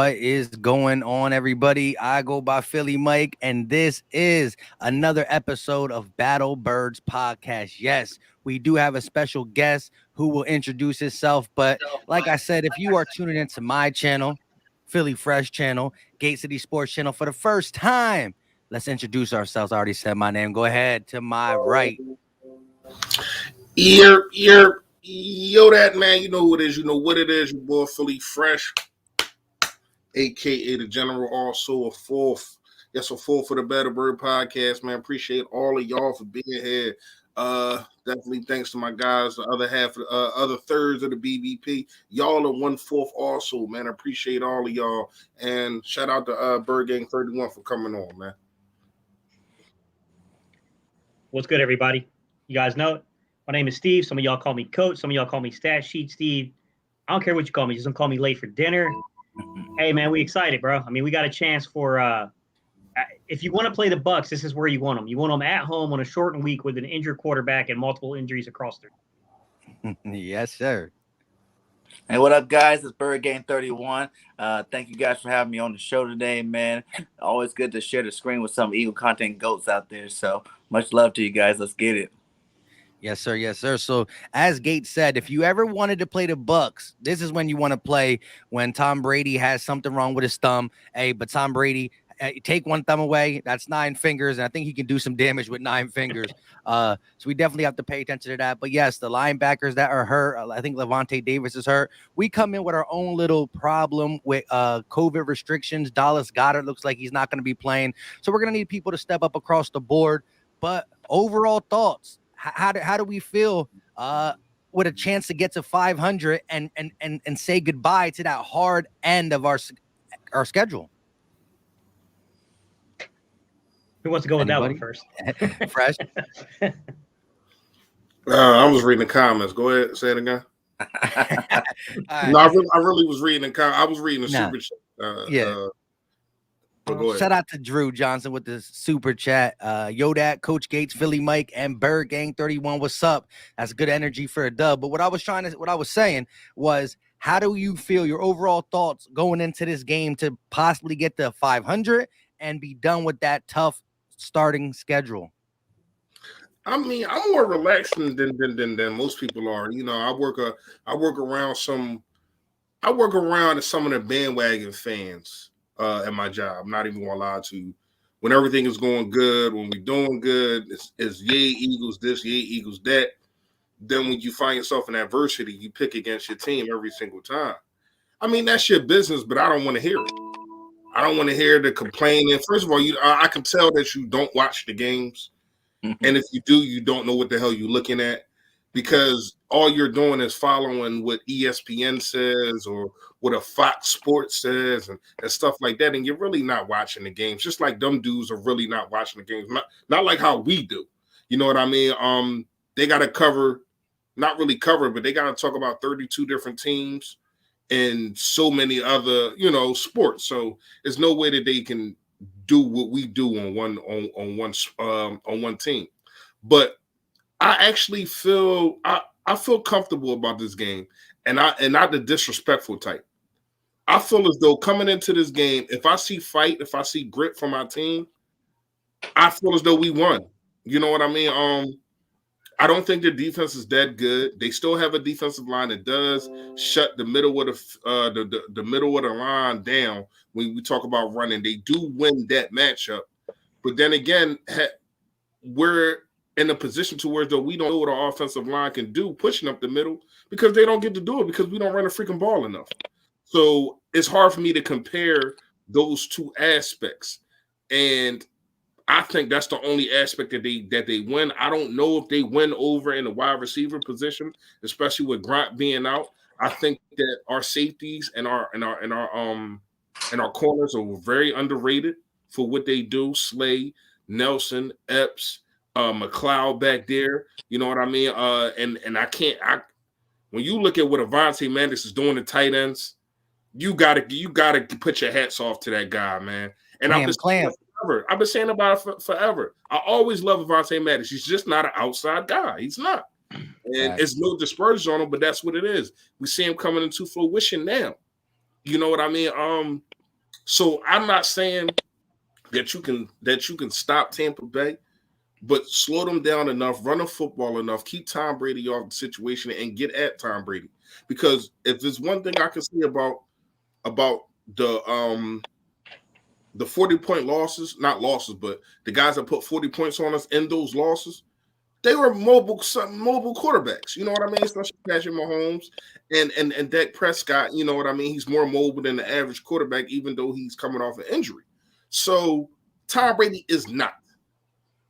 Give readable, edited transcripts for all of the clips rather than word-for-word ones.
What is going on, everybody? I go by Philly Mike, and this is another episode of Battle Birds Podcast. Yes, we do have a special guest who will introduce himself. But like I said, if you are tuning into my channel, Philly Fresh channel, Gate City Sports channel, for the first time, let's introduce ourselves. I already said my name. Go ahead to my right. Yo, that man, you know who it is. You know what it is. Your boy Philly Fresh, aka the General. Also a fourth for the Better Bird Podcast, man. Appreciate all of y'all for being here. Definitely thanks to my guys, the other half, other thirds of the BBP. Y'all are 1/4 also, man. I appreciate all of y'all, and shout out to Bird Gang 31 for coming on, man. What's good, everybody? You guys know it. My name is Steve. Some of y'all call me Coach. Some of y'all call me Stat Sheet Steve. I don't care what you call me. Just don't call me late for dinner. Hey, man, we excited, bro. I mean, we got a chance for if you want to play the Bucs, this is where you want them. You want them at home on a shortened week with an injured quarterback and multiple injuries across the. Yes, sir. Hey, what up, guys? It's Bird Game 31. Thank you guys for having me on the show today, man. Always good to share the screen with some Eagle content goats out there. So much love to you guys. Let's get it. Yes, sir. Yes, sir. So as Gates said, if you ever wanted to play the Bucs, this is when you want to play when Tom Brady has something wrong with his thumb. Hey, but Tom Brady, take one thumb away. That's 9 fingers. And I think he can do some damage with 9 fingers. So we definitely have to pay attention to that. But yes, the linebackers that are hurt, I think Levante Davis is hurt. We come in with our own little problem with COVID restrictions. Dallas Goedert looks like he's not going to be playing. So we're going to need people to step up across the board. But overall thoughts. How do we feel with a chance to get to 500 and say goodbye to that hard end of our schedule? Who wants to go with that one first? Fresh. I was reading the comments. Go ahead, say it again. Right. No, I really was reading the comments. I was reading the super chat. Yeah. Go Shout out to Drew Johnson with the super chat. Yodak, Coach Gates, Philly Mike, and Bird Gang 31. What's up? That's good energy for a dub. But what I was saying was, how do you feel, your overall thoughts going into this game to possibly get to 500 and be done with that tough starting schedule? I mean, I'm more relaxed than most people are. You know, I work around some of the bandwagon fans. At my job, I'm not even gonna lie to you. When everything is going good, when we're doing good, it's yay Eagles this, yay Eagles that. Then when you find yourself in adversity, you pick against your team every single time. I mean, that's your business, but I don't want to hear it. I don't want to hear the complaining. First of all, I can tell that you don't watch the games, and if you do, you don't know what the hell you're looking at, because all you're doing is following what ESPN says or what a Fox Sports says and stuff like that. And you're really not watching the games, just like them dudes are really not watching the games. Not like how we do. You know what I mean? They got to cover, not really cover, but they got to talk about 32 different teams and so many other, sports. So there's no way that they can do what we do on one team. But I actually feel I feel comfortable about this game, and not the disrespectful type. I feel as though coming into this game, if I see fight, if I see grit from my team, I feel as though we won. You know what I mean? I don't think their defense is that good. They still have a defensive line that does shut the middle of the middle of the line down when we talk about running. They do win that matchup, but then again, we're in a position to where though we don't know what our offensive line can do pushing up the middle because they don't get to do it because we don't run a freaking ball enough. So it's hard for me to compare those two aspects. And I think that's the only aspect that they win. I don't know if they win over in the wide receiver position, especially with Grant being out. I think that our safeties and our corners are very underrated for what they do. Slay, Nelson, Epps, McLeod back there. You know what I mean? And when you look at what Avonte Maddox is doing to tight ends, you gotta put your hats off to that guy, man. And I've been saying about it forever. I always love Avonte Maddox. He's just not an outside guy. He's not. And it's no dispersion on him, but that's what it is. We see him coming into fruition now. You know what I mean? So I'm not saying that you can stop Tampa Bay, but slow them down enough, run the football enough, keep Tom Brady off the situation, and get at Tom Brady. Because if there's one thing I can say about the 40-point losses, not losses, but the guys that put 40 points on us in those losses, they were mobile quarterbacks. You know what I mean? Especially Patrick Mahomes and Dak Prescott. You know what I mean? He's more mobile than the average quarterback, even though he's coming off an injury. So Tom Brady is not.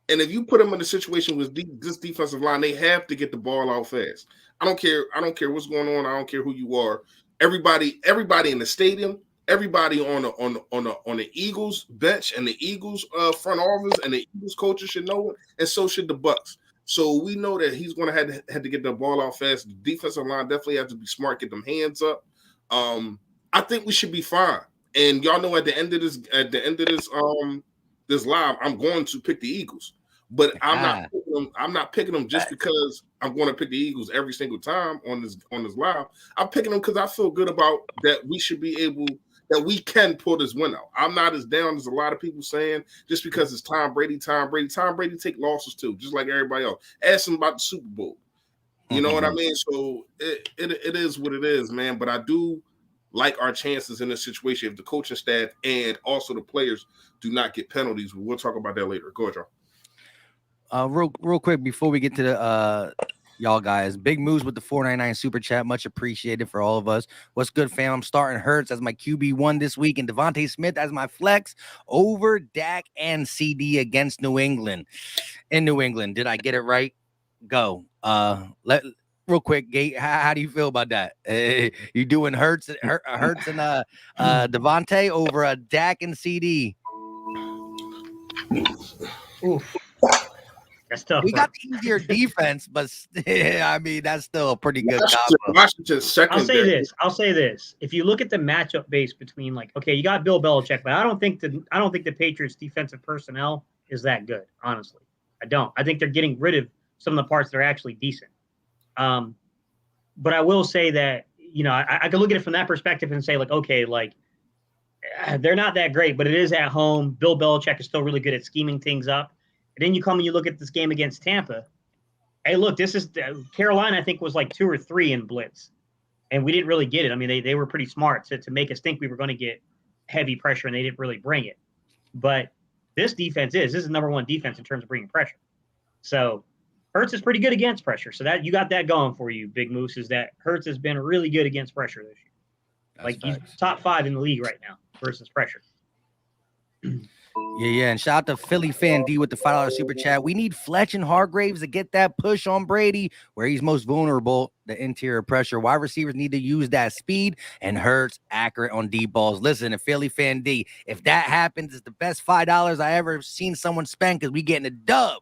And if you put him in a situation with this defensive line, they have to get the ball out fast. I don't care what's going on. I don't care who you are. Everybody in the stadium, everybody on the Eagles bench and the Eagles front office and the Eagles coaches should know it, and so should the Bucks. So we know that he's going to have to get the ball out fast. The defensive line definitely have to be smart, get them hands up. I think we should be fine. And y'all know at the end of this this live, I'm going to pick the Eagles, but I'm not picking them just because I'm going to pick the Eagles every single time on this live. I'm picking them because I feel good about that. We can pull this win out. I'm not as down as a lot of people saying just because it's Tom Brady. Tom Brady take losses too, just like everybody else. Ask them about the Super Bowl. You know what I mean? So it is what it is, man. But I do like our chances in this situation if the coaching staff and also the players do not get penalties. We'll talk about that later. Go ahead, y'all. Real quick before we get to the y'all guys, big moves with the 499 super chat, much appreciated for all of us. What's good, fam? I'm starting Hurts as my QB1 this week and Devontae Smith as my flex over Dak and CD against New England. In New England, did I get it right? Go. Real quick, Gate, how do you feel about that? You doing Hurts and Devontae over Dak and CD? Oof. That's tough. We got the easier defense, but I mean that's still a pretty good combo. Washington's second. I'll say this. If you look at the matchup base between you got Bill Belichick, but I don't think the Patriots defensive personnel is that good, honestly. I don't. I think they're getting rid of some of the parts that are actually decent. But I will say that, I can look at it from that perspective and say they're not that great, but it is at home. Bill Belichick is still really good at scheming things up. And then you come and you look at this game against Tampa. Hey, look, this is Carolina, I think, was 2 or 3 in blitz. And we didn't really get it. I mean, they were pretty smart to make us think we were going to get heavy pressure, and they didn't really bring it. But this defense is number one defense in terms of bringing pressure. So Hurts is pretty good against pressure. So that you got that going for you, Big Moose, is that Hurts has been really good against pressure this year. He's top 5 in the league right now versus pressure. Yeah. And shout out to Philly Fan D with the $5 super chat. We need Fletch and Hargraves to get that push on Brady where he's most vulnerable, the interior pressure. Wide receivers need to use that speed, and Hurts accurate on deep balls. Listen, to Philly Fan D, if that happens, it's the best $5 I ever seen someone spend because we getting a dub.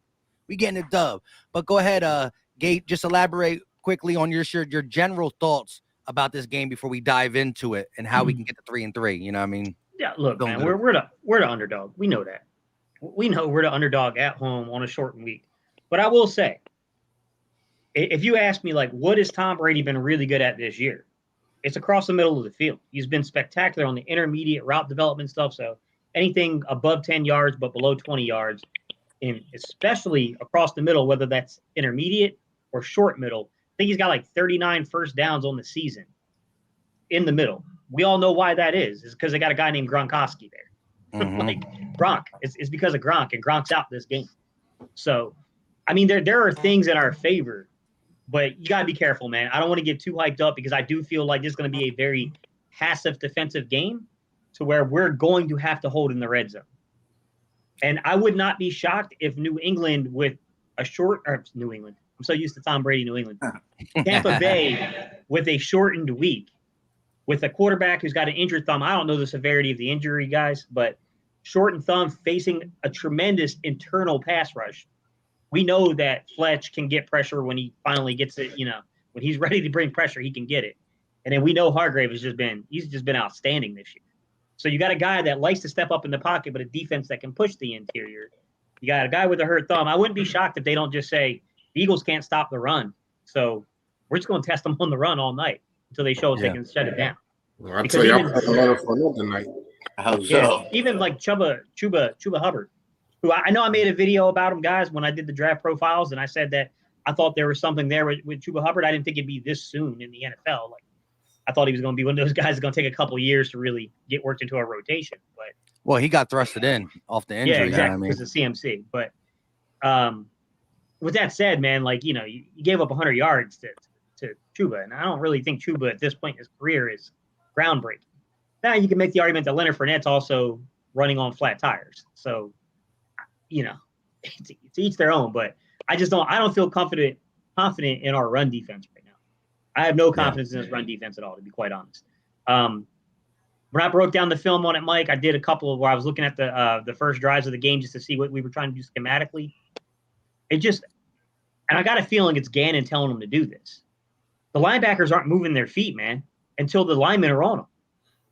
But go ahead, Gate, just elaborate quickly on your general thoughts about this game before we dive into it and how we can get to 3-3. You know what I mean? Yeah, look, man, we're the underdog. We know that. We know we're the underdog at home on a shortened week. But I will say, if you ask me, what has Tom Brady been really good at this year? It's across the middle of the field. He's been spectacular on the intermediate route development stuff. So anything above 10 yards but below 20 yards, and especially across the middle, whether that's intermediate or short middle. I think he's got 39 first downs on the season in the middle. We all know why that is. It's because they got a guy named Gronkowski there. Mm-hmm. Gronk. It's because of Gronk, and Gronk's out this game. So, I mean, there are things in our favor, but you got to be careful, man. I don't want to get too hyped up because I do feel like this is going to be a very passive defensive game to where we're going to have to hold in the red zone. And I would not be shocked if New England with a New England. I'm so used to Tom Brady, New England. Tampa Bay with a shortened week with a quarterback who's got an injured thumb. I don't know the severity of the injury, guys, but shortened thumb facing a tremendous internal pass rush. We know that Fletch can get pressure when he finally gets it, when he's ready to bring pressure, he can get it. And then we know Hargrave he's just been outstanding this year. So you got a guy that likes to step up in the pocket, but a defense that can push the interior. You got a guy with a hurt thumb. I wouldn't be shocked if they don't just say the Eagles can't stop the run. So we're just going to test them on the run all night until they show us they can shut it down. Well, I Because tell you, I'm even playing Leonard Fournette tonight. I hope yeah, so. even like Chuba Hubbard, who I know I made a video about him, guys, when I did the draft profiles, and I said that I thought there was something there with Chuba Hubbard. I didn't think it'd be this soon in the NFL. Like I thought he was going to be one of those guys that's going to take a couple of years to really get worked into a rotation. But Well, he got thrusted in off the injury. yeah, exactly, I mean, because of CMC. But with that said, man, like you gave up 100 yards to Chuba, and I don't really think Chuba at this point in his career is groundbreaking. Now you can make the argument that Leonard Fournette's also running on flat tires, so to each their own. But I don't feel confident in our run defense right now. I have no confidence in this run defense at all, to be quite honest. When I broke down the film on it, Mike, I did a couple of where I was looking at the first drives of the game just to see what we were trying to do schematically. And I got a feeling it's Gannon telling them to do this. The linebackers aren't moving their feet, man, until the linemen are on them.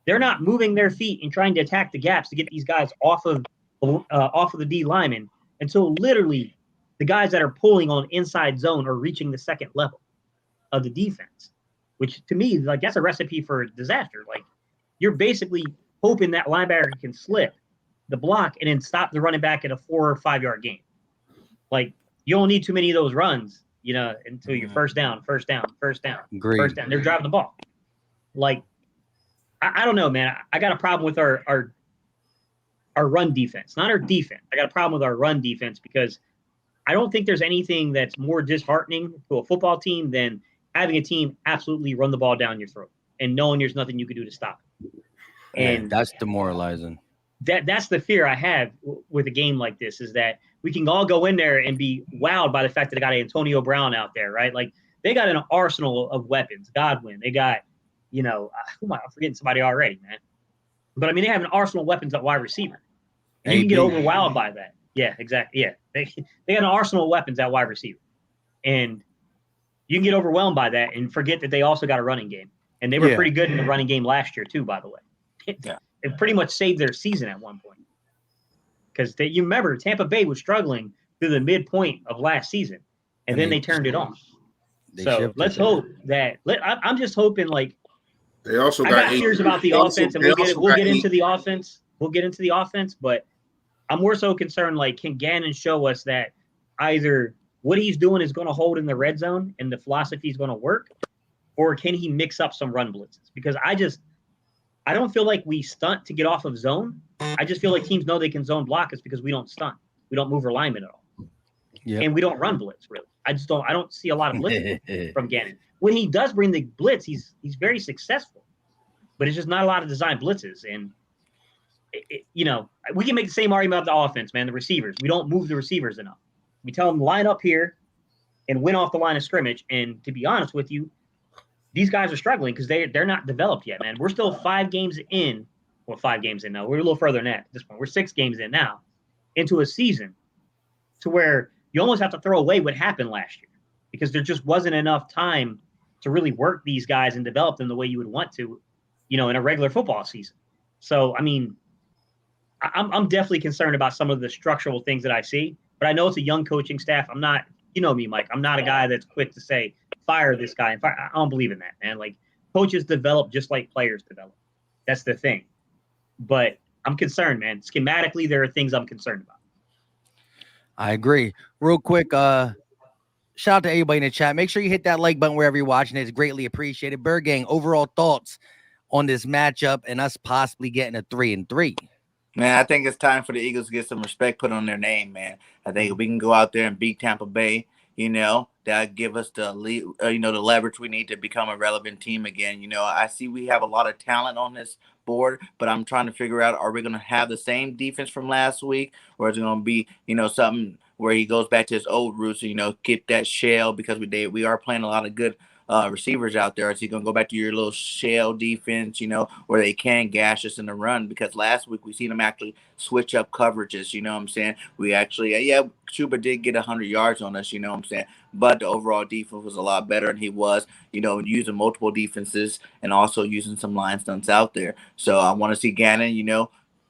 They're not moving their feet and trying to attack the gaps to get these guys off of the D linemen until literally the guys that are pulling on inside zone are reaching the second level of the defense, which to me, like that's a recipe for disaster. Like you're basically hoping that linebacker can slip the block and then stop the running back at a 4 or 5 yard gain. Like you don't need too many of those runs, until you're first down. Agreed. First down. They're driving the ball. Like, I don't know, man. I got a problem with our run defense, not our defense. I got a problem with our run defense because I don't think there's anything that's more disheartening to a football team than having a team absolutely run the ball down your throat and knowing there's nothing you can do to stop it. And that's demoralizing. That's the fear I have with a game like this is that we can all go in there and be wowed by the fact that they got Antonio Brown out there, right? Like they got an arsenal of weapons. Godwin, they got, I'm forgetting somebody already, man. But I mean, they have an arsenal of weapons at wide receiver. And you can get overwhelmed by that. Yeah, exactly. Yeah, they got an arsenal of weapons at wide receiver, and you can get overwhelmed by that and forget that they also got a running game, and they were pretty good in the running game last year too. By the way, it pretty much saved their season at one point because you remember Tampa Bay was struggling through the midpoint of last season, and then they turned it on. So let's hope that. I'm just hoping like they also got fears about the offense, and we'll get into the offense. We'll get into the offense, but I'm more so concerned, like, can Gannon show us that either what he's doing is going to hold in the red zone and the philosophy is going to work, or can he mix up some run blitzes? Because I don't feel like we stunt to get off of zone. I just feel like teams know they can zone block us because we don't stunt. We don't move our linemen at all. Yep. And we don't run blitz, really. I don't see a lot of blitz from Gannon. When he does bring the blitz, he's very successful. But it's just not a lot of design blitzes. And we can make the same argument about the offense, man, the receivers. We don't move the receivers enough. We tell them to line up here and win off the line of scrimmage. And to be honest with you, these guys are struggling because they're not developed yet, man. We're still 5 games in. Well, 5 games in now. We're a little further than that at this point. We're 6 games in now into a season to where you almost have to throw away what happened last year because there just wasn't enough time to really work these guys and develop them the way you would want to, in a regular football season. So, I mean, I'm definitely concerned about some of the structural things that I see, but I know it's a young coaching staff. I'm not, me, Mike. I'm not a guy that's quick to say, fire this guy. I don't believe in that, man. Like, coaches develop just like players develop. That's the thing. But I'm concerned, man. Schematically, there are things I'm concerned about. I agree. Real quick, shout out to everybody in the chat. Make sure you hit that like button wherever you're watching. It's greatly appreciated. Bird Gang, overall thoughts on this matchup and us possibly getting a 3-3. Man, I think it's time for the Eagles to get some respect put on their name, man. I think if we can go out there and beat Tampa Bay, that'll give us the lead, the leverage we need to become a relevant team again. I see we have a lot of talent on this board, but I'm trying to figure out, are we going to have the same defense from last week, or is it going to be, something where he goes back to his old roots, get that shell, because we are playing a lot of good receivers out there. Is he going to go back to your little shell defense, where they can gash us in the run? Because last week we seen them actually switch up coverages, you know what I'm saying? We actually, Chuba did get 100 yards on us, you know what I'm saying? But the overall defense was a lot better, and he was, using multiple defenses and also using some line stunts out there. So I want to see Gannon,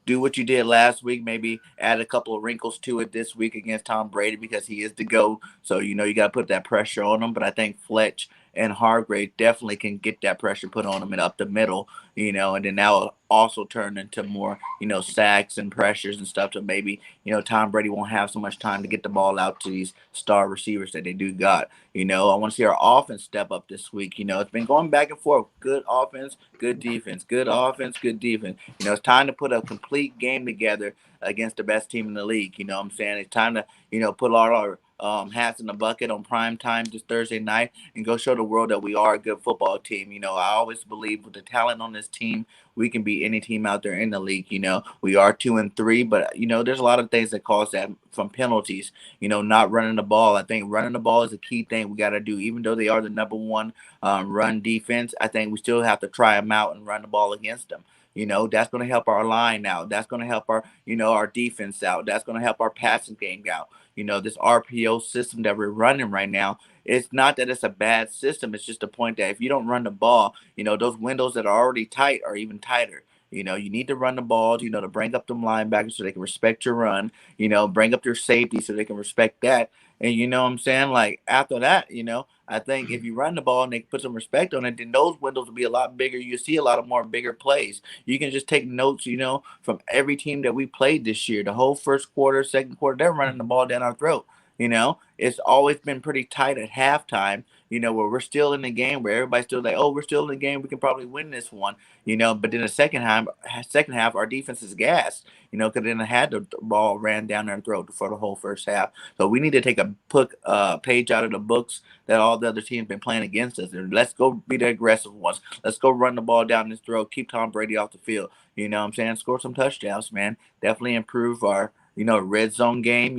do what you did last week, maybe add a couple of wrinkles to it this week against Tom Brady because he is the GOAT. So, you got to put that pressure on him. But I think Fletch and Hargrave definitely can get that pressure put on him and up the middle, and then that will also turn into more, sacks and pressures and stuff. So maybe, Tom Brady won't have so much time to get the ball out to these star receivers that they do got. I want to see our offense step up this week. It's been going back and forth. Good offense, good defense, good offense, good defense. It's time to put a complete game together against the best team in the league. You know what I'm saying? It's time to, put all our hats in the bucket on prime time this Thursday night and go show the world that we are a good football team. I always believe with the talent on this team, we can beat any team out there in the league. We are 2-3, but there's a lot of things that cause that, from penalties, not running the ball. I think running the ball is a key thing we got to do. Even though they are the number one run defense, I think we still have to try them out and run the ball against them. That's going to help our line out. That's going to help our, our defense out. That's going to help our passing game out. This RPO system that we're running right now, it's not that it's a bad system. It's just a point that if you don't run the ball, those windows that are already tight are even tighter. You need to run the ball, to bring up them linebackers so they can respect your run, bring up your safety so they can respect that. And you know what I'm saying? Like after that, I think if you run the ball and they put some respect on it, then those windows will be a lot bigger. You see a lot of more bigger plays. You can just take notes, from every team that we played this year. The whole first quarter, second quarter, they're running the ball down our throat. It's always been pretty tight at halftime, where we're still in the game, where everybody's still like, oh, we're still in the game. We can probably win this one, but then the second half, our defense is gassed, because then it had the ball ran down their throat for the whole first half. So we need to take a page out of the books that all the other teams been playing against us. And let's go be the aggressive ones. Let's go run the ball down his throat, keep Tom Brady off the field. You know what I'm saying? Score some touchdowns, man. Definitely improve our, red zone game,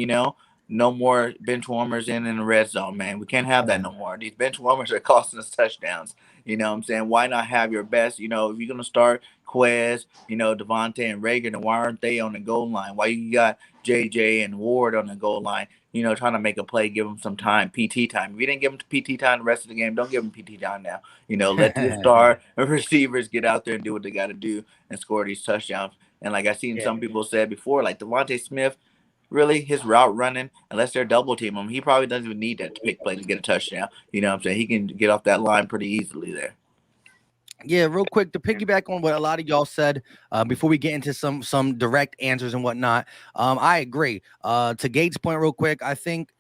No more bench warmers in the red zone, man. We can't have that no more. These bench warmers are costing us touchdowns. You know what I'm saying? Why not have your best, if you're going to start Quez, Devontae and Reagan, and why aren't they on the goal line? Why you got JJ and Ward on the goal line, trying to make a play, give them some time, PT time. If you didn't give them PT time the rest of the game, don't give them PT time now. Let the star receivers get out there and do what they got to do and score these touchdowns. And like I seen some people said before, like Devontae Smith, really, his route running, unless they're double team him, he probably doesn't even need that pick play to get a touchdown. You know what I'm saying? He can get off that line pretty easily there. Yeah, real quick to piggyback on what a lot of y'all said before we get into some direct answers and whatnot. I agree. To Gates' point, real quick, I think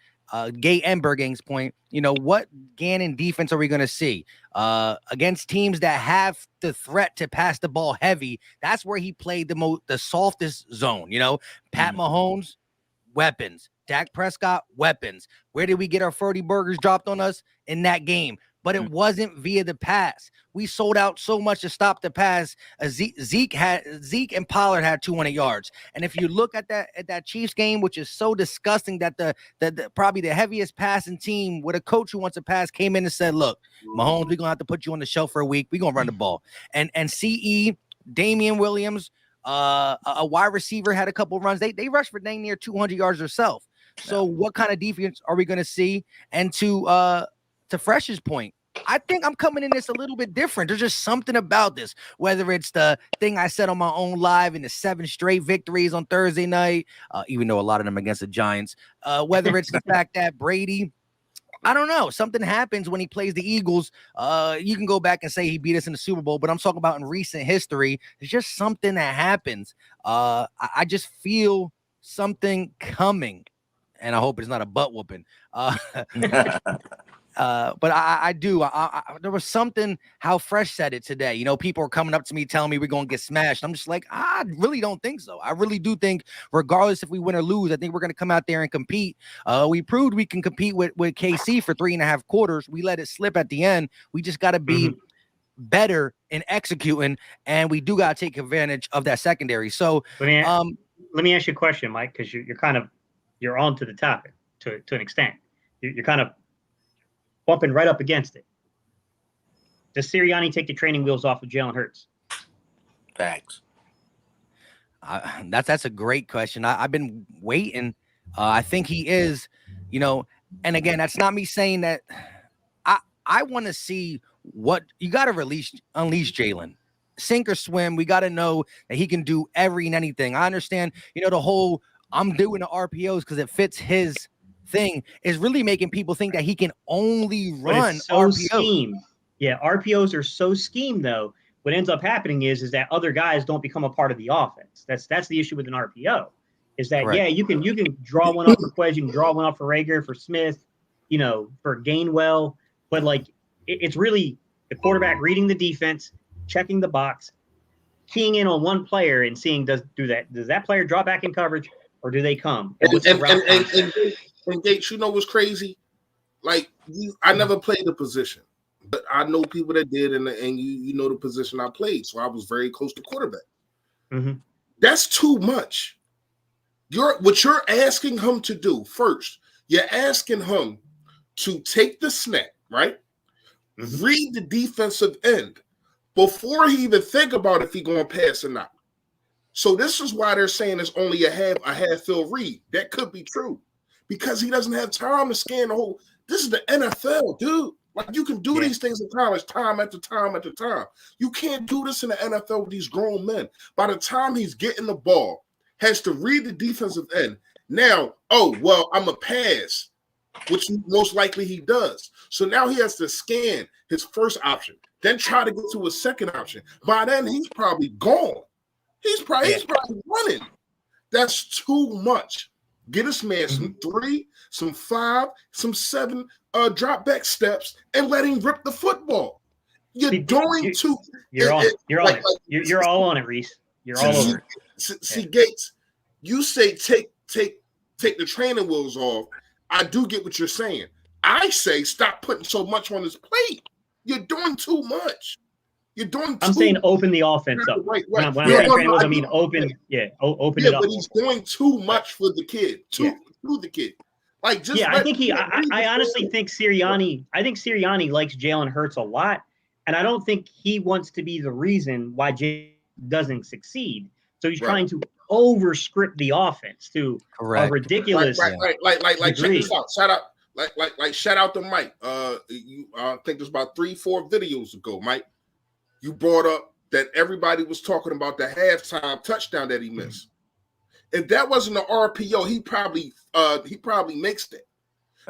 Gate and Bergang's point, what Gannon defense are we going to see against teams that have the threat to pass the ball heavy? That's where he played the softest zone. Pat Mahomes, weapons. Dak Prescott, weapons. Where did we get our 30 burgers dropped on us? In that game. But it wasn't via the pass. We sold out so much to stop the pass. Zeke and Pollard had 200 yards. And if you look at that Chiefs game, which is so disgusting, that the probably the heaviest passing team with a coach who wants to pass came in and said, "Look, Mahomes, we're gonna have to put you on the shelf for a week. We're gonna run the ball." And CE, Damian Williams, a wide receiver had a couple runs. They rushed for dang near 200 yards themselves. So what kind of defense are we gonna see? And to Fresh's point, I think I'm coming in this a little bit different. There's just something about this, whether it's the thing I said on my own live in the 7 straight victories on Thursday night, even though a lot of them against the Giants, whether it's the fact that Brady, I don't know, something happens when he plays the Eagles. You can go back and say he beat us in the Super Bowl, but I'm talking about in recent history. It's just something that happens. I just feel something coming, and I hope it's not a butt whooping. But I do. There was something how Fresh said it today. People are coming up to me telling me we're going to get smashed. I'm just like, I really don't think so. I really do think, regardless if we win or lose, I think we're going to come out there and compete. We proved we can compete with KC for 3.5 quarters. We let it slip at the end. We just got to be better in executing, and we do got to take advantage of that secondary. So let me ask you a question, Mike, because you're on to the topic to an extent. You're kind of bumping right up against it. Does Sirianni take the training wheels off of Jalen Hurts? Facts. That's a great question. I've been waiting. I think he is, and again, that's not me saying that. I want to see what you got to unleash Jalen. Sink or swim. We got to know that he can do every and anything. I understand, the whole I'm doing the RPOs because it fits his thing is really making people think that he can only But run it's so RPO. schemed. Yeah, RPOs are so schemed though. What ends up happening is that other guys don't become a part of the offense. That's the issue with an RPO. Is that Correct. yeah, you can draw one up for Quez, you can draw one up for Rager, for Smith, for Gainwell, but like it's really the quarterback reading the defense, checking the box, keying in on one player and seeing does that player drop back in coverage or do they come? And what's the route concept? And Gates, you know what's crazy? Like I never played the position, but I know people that did, and you know the position I played, so I was very close to quarterback. Mm-hmm. That's too much. What you're asking him to do first, you're asking him to take the snap, right? Mm-hmm. Read the defensive end before he even think about if he's going to pass or not. So this is why they're saying it's only a half field read. That could be true because he doesn't have time to scan the whole. This is the NFL, dude. Like you can do these things in college, time after time after time. You can't do this in the NFL with these grown men. By the time he's getting the ball, has to read the defensive end. Now, I'm a pass, which most likely he does. So now he has to scan his first option, then try to get to a second option. By then, he's probably gone. He's probably running. That's too much. Get this man some 3, some 5, some 7 drop back steps and let him rip the football. You're all on it, Reese. You're all over it. See, Gates, you say take the training wheels off. I do get what you're saying. I say stop putting so much on his plate. You're doing too much. I'm saying open the offense up. Right. When I'm saying training wheels, I mean open. Open it up. But he's doing too much for the kid. To the kid. Like just I think I honestly think Sirianni. I think Sirianni likes Jalen Hurts a lot, and I don't think he wants to be the reason why Jalen doesn't succeed. So he's trying to overscript the offense to a ridiculous. Like check this out. Shout out. Shout out to Mike. I think there's about 3-4 videos ago, Mike. You brought up that everybody was talking about the halftime touchdown that he missed. If that wasn't an RPO, he probably mixed it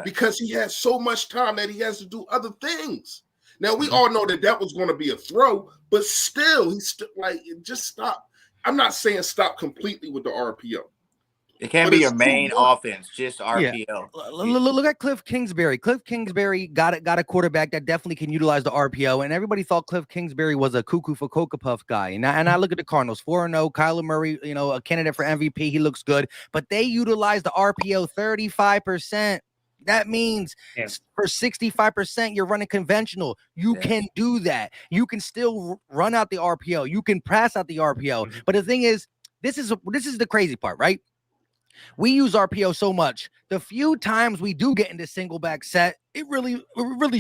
because he has so much time that he has to do other things. Now we all know that was going to be a throw, but still, he's just stop. I'm not saying stop completely with the RPO. It can't be your main offense, just RPO. Yeah. Look at Cliff Kingsbury. Cliff Kingsbury got a quarterback that definitely can utilize the RPO, and everybody thought Cliff Kingsbury was a cuckoo for Cocoa Puff guy. And I look at the Cardinals, 4-0, Kyler Murray, a candidate for MVP. He looks good, but they utilize the RPO 35%. That means for 65%, you're running conventional. You can do that. You can still run out the RPO. You can pass out the RPO. But the thing is, this is the crazy part, right? We use RPO so much. The few times we do get into single back set, it really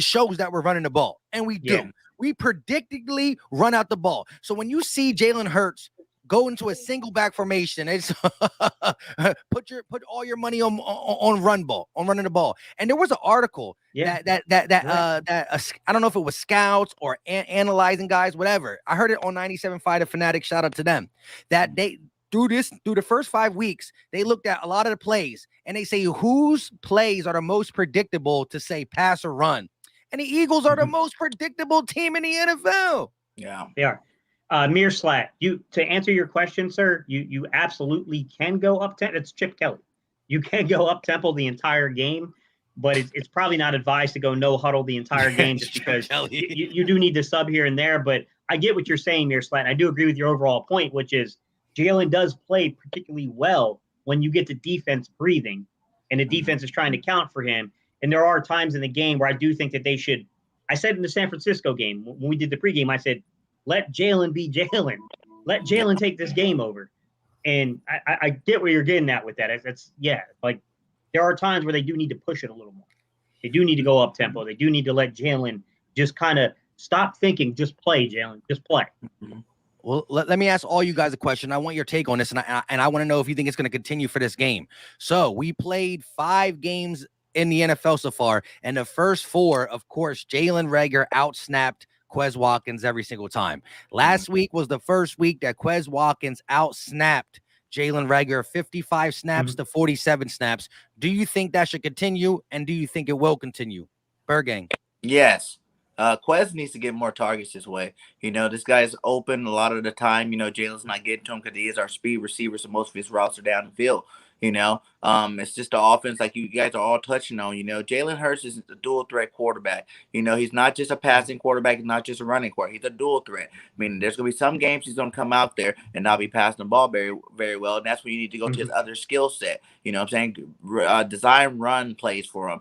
shows that we're running the ball. And we do. We predictably run out the ball. So when you see Jalen Hurts go into a single back formation, it's put all your money on running the ball. And there was an article that I don't know if it was scouts or analyzing guys, whatever. I heard it on 97.5 The Fanatic. Shout out to them. That they through the first 5 weeks, they looked at a lot of the plays and they say whose plays are the most predictable to say pass or run. And the Eagles are the most predictable team in the NFL. Yeah, they are. Mere Slat, to answer your question, sir, you absolutely can go up tempo. It's Chip Kelly. You can go up tempo the entire game, but it's probably not advised to go no huddle the entire game just because you do need to sub here and there. But I get what you're saying, Mere Slat. I do agree with your overall point, which is Jalen does play particularly well when you get the defense breathing and the defense is trying to count for him. And there are times in the game where I do think that they should. I said in the San Francisco game when we did the pregame, I said, let Jalen be Jalen. Let Jalen take this game over. And I get where you're getting at with that. Like there are times where they do need to push it a little more. They do need to go up tempo. They do need to let Jalen just kind of stop thinking, just play, Jalen, just play. Well, let me ask all you guys a question. I want your take on this, and I want to know if you think it's going to continue for this game. So we played 5 games in the NFL so far, and the first 4, of course, Jalen Reagor outsnapped Quez Watkins every single time. Last week was the first week that Quez Watkins outsnapped Jalen Reagor 55 snaps Mhm. to 47 snaps. Do you think that should continue, and do you think it will continue? Bergang. Yes. Quez needs to get more targets this way. This guy's open a lot of the time. Jalen's not getting to him because he is our speed receiver, so most of his routes are down the field. It's just the offense, like you guys are all touching on. Jalen Hurts is a dual threat quarterback. He's not just a passing quarterback, he's not just a running quarterback. He's a dual threat. There's gonna be some games he's gonna come out there and not be passing the ball very, very well, and that's when you need to go to his other skill set. What I'm saying? Design run plays for him.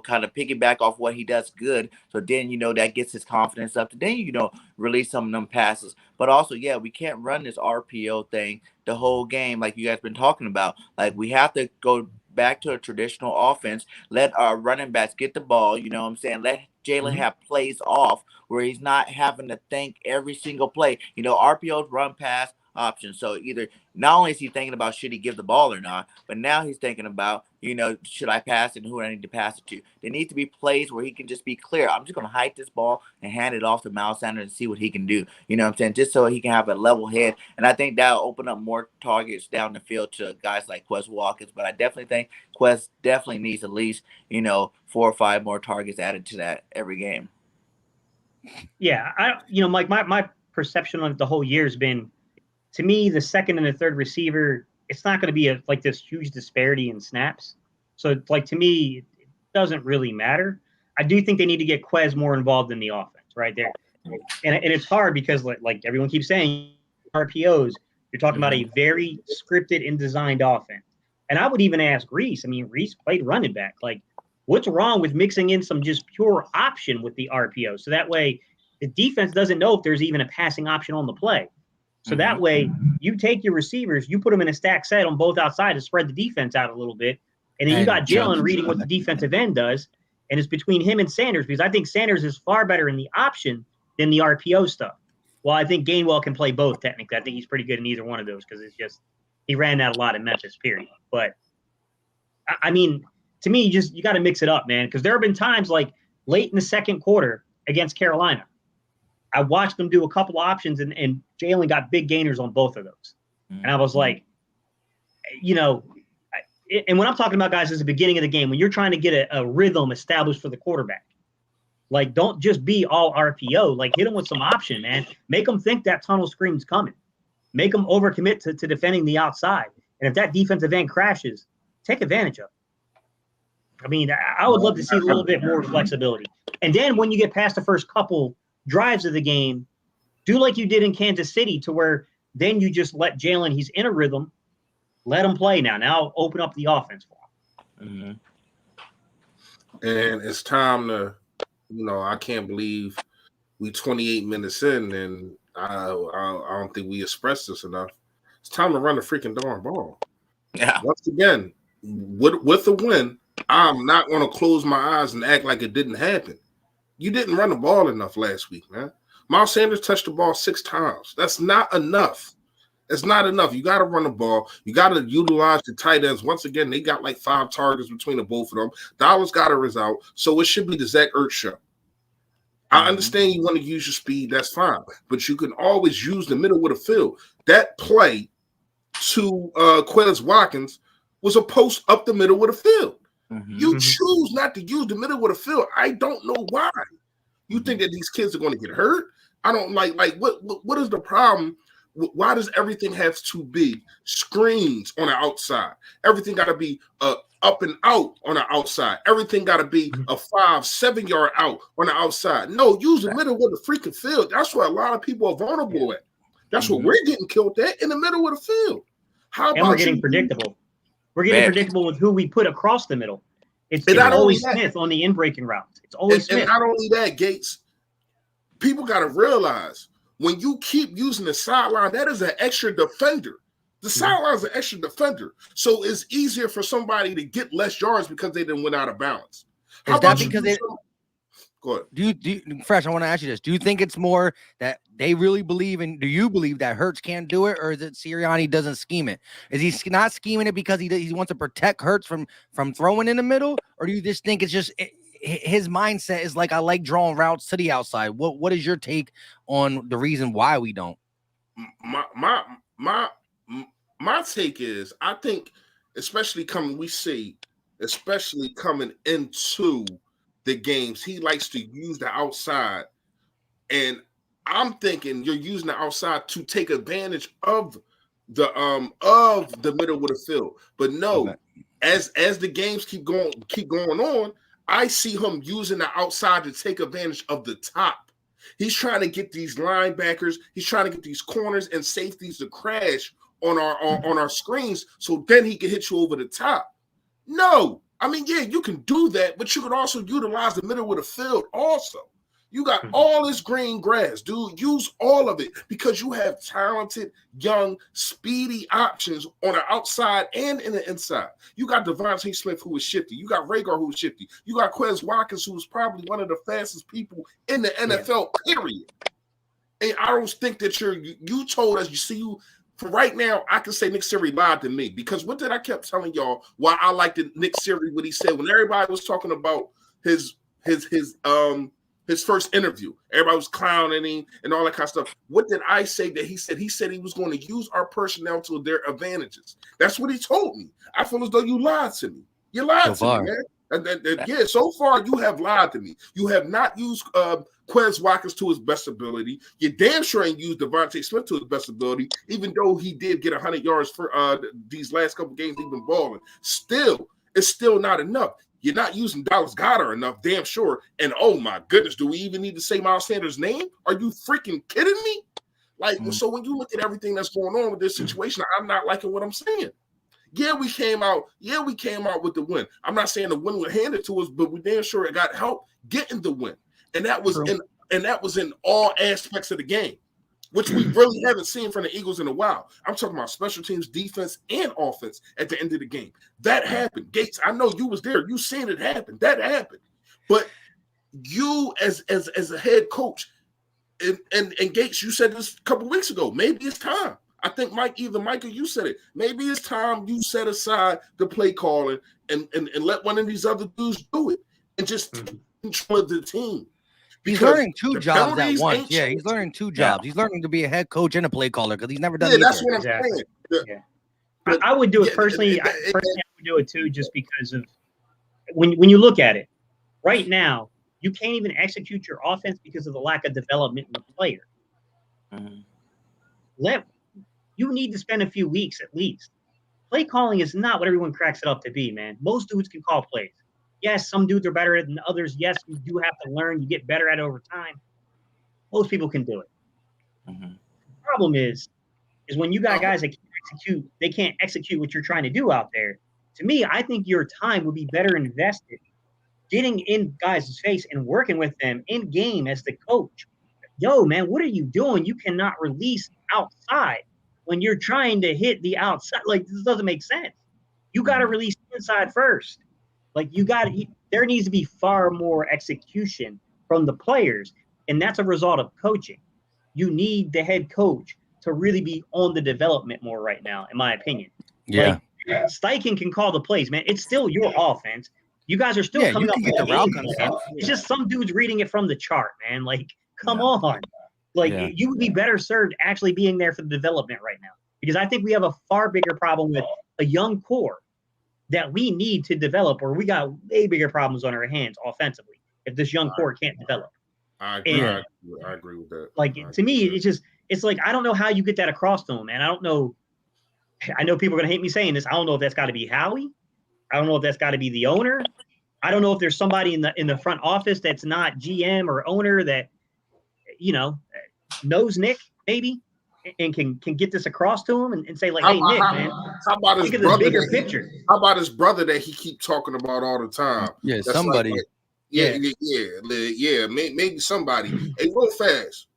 Kind of piggyback off what he does good. So then that gets his confidence up. To then release some of them passes. But also, yeah, we can't run this RPO thing the whole game like you guys been talking about. Like we have to go back to a traditional offense. Let our running backs get the ball. You know what I'm saying? Let Jalen have plays off where he's not having to think every single play. RPOs, run pass options. So either not only is he thinking about should he give the ball or not, but now he's thinking about, should I pass it and who do I need to pass it to? There need to be plays where he can just be clear. I'm just going to hike this ball and hand it off to Miles Sanders and see what he can do. You know what I'm saying? Just so he can have a level head. And I think that'll open up more targets down the field to guys like Quez Watkins. But I definitely think Quez definitely needs at least, 4 or 5 more targets added to that every game. Yeah. Mike, my perception of the whole year has been, to me, the second and the third receiver, it's not going to be like this huge disparity in snaps. So, to me, it doesn't really matter. I do think they need to get Quez more involved in the offense right there. And it's hard because, like everyone keeps saying, RPOs, you're talking about a very scripted and designed offense. And I would even ask Reese. Reese played running back. Like, what's wrong with mixing in some just pure option with the RPO? So that way the defense doesn't know if there's even a passing option on the play. So that way, you take your receivers, you put them in a stack set on both outside to spread the defense out a little bit. And then you got Jalen reading what the defensive end does. And it's between him and Sanders, because I think Sanders is far better in the option than the RPO stuff. Well, I think Gainwell can play both, technically. I think he's pretty good in either one of those because it's just he ran that a lot in Memphis, period. But, to me, you got to mix it up, man, because there have been times like late in the second quarter against Carolina. I watched them do a couple of options, and Jalen got big gainers on both of those. And I was like, and when I'm talking about guys, it's the beginning of the game, when you're trying to get a rhythm established for the quarterback, like don't just be all RPO, like hit them with some option, man. Make them think that tunnel screen's coming. Make them overcommit to defending the outside. And if that defensive end crashes, take advantage of it. I would love to see a little bit more flexibility. And then when you get past the first couple drives of the game, do like you did in Kansas City, to where then you just let Jalen, he's in a rhythm, let him play now open up the offense for him. And it's time to, I can't believe we 28 minutes in, and I don't think we expressed this enough. It's time to run the freaking darn ball. Yeah. Once again, with the win, I'm not going to close my eyes and act like it didn't happen. You didn't run the ball enough last week, man. Miles Sanders touched the ball 6 times. That's not enough. It's not enough. You got to run the ball. You got to utilize the tight ends. Once again, they got like 5 targets between the both of them. Dallas got a result, so it should be the Zach Ertz show. I understand you want to use your speed. That's fine. But you can always use the middle of the field. That play to Quez Watkins was a post up the middle of the field. You choose not to use the middle of the field. I don't know why. You think that these kids are going to get hurt? I don't like what is the problem? Why does everything have to be screens on the outside? Everything got to be up and out on the outside. Everything got to be a 5-7 yard out on the outside. No, use the middle of the freaking field. That's where a lot of people are vulnerable at. That's what we're getting killed at, in the middle of the field. How about we're getting predictable? We're getting predictable with who we put across the middle. It's always Smith on the in-breaking routes. It's always Smith. And not only that, Gates, people got to realize when you keep using the sideline, that is an extra defender. The sideline is an extra defender. So it's easier for somebody to get less yards because they didn't went out of balance. Is that because they... Go ahead. Do you, Fresh, I want to ask you this. Do you think it's more that they really believe in, do you believe that Hurts can't do it, or is it Sirianni doesn't scheme it? Is he not scheming it because he wants to protect Hurts from throwing in the middle, or do you just think it's just his mindset is like, I like drawing routes to the outside? What is your take on the reason why we don't? my take is, I think, especially coming into the games, he likes to use the outside. And I'm thinking you're using the outside to take advantage of the middle of the field. But no, Okay. as the games keep going on, I see him using the outside to take advantage of the top. He's trying to get these linebackers, he's trying to get these corners and safeties to crash on our screens, so then he can hit you over the top. No, I mean, yeah, you can do that, but you can also utilize the middle of the field also. You got all this green grass, dude. Use all of it because you have talented, young, speedy options on the outside and in the inside. You got Devontae Smith, who is shifty. You got Rhaegar, who is shifty. You got Quez Watkins, who is probably one of the fastest people in the NFL, period. And I don't think that you told us, for right now, I can say Nick Siri lied to me, because what did I kept telling y'all why I liked Nick Siri, what he said when everybody was talking about his first interview. Everybody was clowning him and all that kind of stuff. What did I say that he said? He said he was going to use our personnel to their advantages. That's what he told me. I feel as though you lied to me. You lied to me, man. Yeah, so far you have lied to me. You have not used Quez Watkins to his best ability. You damn sure ain't used Devontae Smith to his best ability, even though he did get 100 yards for these last couple games he's been balling. Still, it's still not enough. You're not using Dallas Goedert enough, damn sure. And oh my goodness, do we even need to say Miles Sanders' name? Are you freaking kidding me? So when you look at everything that's going on with this situation, I'm not liking what I'm saying. Yeah, we came out with the win. I'm not saying the win was handed to us, but we damn sure it got help getting the win. And that was in all aspects of the game, which we really haven't seen from the Eagles in a while. I'm talking about special teams, defense, and offense at the end of the game. That happened. Gates, I know you was there. You seen it happen. That happened. But you as a head coach, and Gates, you said this a couple weeks ago, maybe it's time. I think Mike or you said it. Maybe it's time you set aside the play calling and let one of these other dudes do it and just control the team. He's learning two jobs at once. Yeah, he's learning two jobs. He's learning to be a head coach and a play caller because he's never done. Yeah, that's what I'm saying. Yeah. I would do it personally. I would do it too, just because of when you look at it right now, you can't even execute your offense because of the lack of development in the player. You need to spend a few weeks at least. Play calling is not what everyone cracks it up to be, man. Most dudes can call plays. Yes, some dudes are better than others. Yes, you do have to learn. You get better at it over time. Most people can do it. The problem is when you got guys that can't execute what you're trying to do out there. To me, I think your time would be better invested getting in guys' face and working with them in game as the coach. Yo, man, what are you doing? You cannot release outside when you're trying to hit the outside. Like, this doesn't make sense. You got to release inside first. Like, there needs to be far more execution from the players, and that's a result of coaching. You need the head coach to really be on the development more right now, in my opinion. Yeah. Like, Steichen can call the plays, man. It's still your offense. You guys are still coming up with the route concept. It's just some dudes reading it from the chart, man. Like, come on. Like, you would be better served actually being there for the development right now, because I think we have a far bigger problem with a young core that we need to develop, or we got way bigger problems on our hands offensively if this young core can't develop. I agree with that. Like, to me, it's like, I don't know how you get that across to them, man. I don't know. I know people are going to hate me saying this. I don't know if that's got to be Howie. I don't know if that's got to be the owner. I don't know if there's somebody in the front office that's not GM or owner that, knows Nick maybe and can get this across to him and say, like, hey, Nick, man, how about his look at brother? This bigger picture. How about his brother that he keep talking about all the time? Yeah, that's somebody. Maybe somebody. Hey, real fast,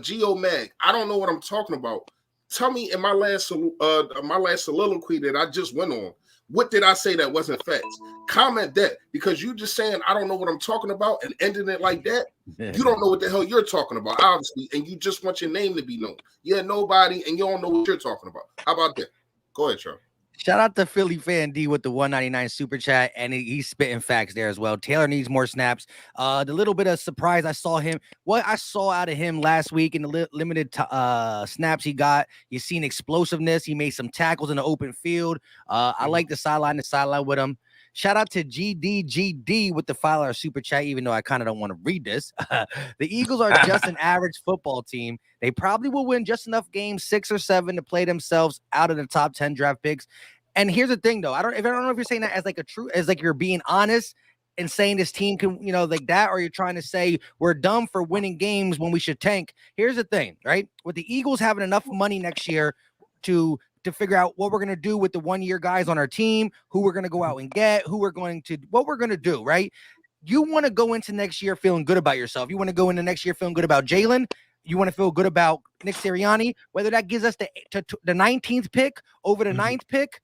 Geo Mag. I don't know what I'm talking about. Tell me in my last soliloquy that I just went on, what did I say that wasn't facts? Comment that, because you just saying I don't know what I'm talking about and ending it like that. You don't know what the hell you're talking about, obviously, and you just want your name to be known. You're nobody, and you don't know what you're talking about. How about that? Go ahead, Charles. Shout out to Philly fan D with the 199 super chat, and he's spitting facts there as well. Taylor needs more snaps. The little bit of surprise I saw what I saw out of him last week in the limited snaps he got, you seen explosiveness. He made some tackles in the open field. I like the sideline with him. Shout out to GDGD with the $5 super chat, even though I kind of don't want to read this. The Eagles are just an average football team. They probably will win just enough games, 6 or 7, to play themselves out of the top 10 draft picks. And here's the thing, though. I don't know if you're saying that as like you're being honest and saying this team can, like that, or you're trying to say we're dumb for winning games when we should tank. Here's the thing, right? With the Eagles having enough money next year to figure out what we're going to do with the 1-year guys on our team, who we're going to go out and get, what we're going to do, right? You want to go into next year feeling good about yourself. You want to go into next year feeling good about Jalen. You want to feel good about Nick Sirianni, whether that gives us the 19th pick over the 9th pick.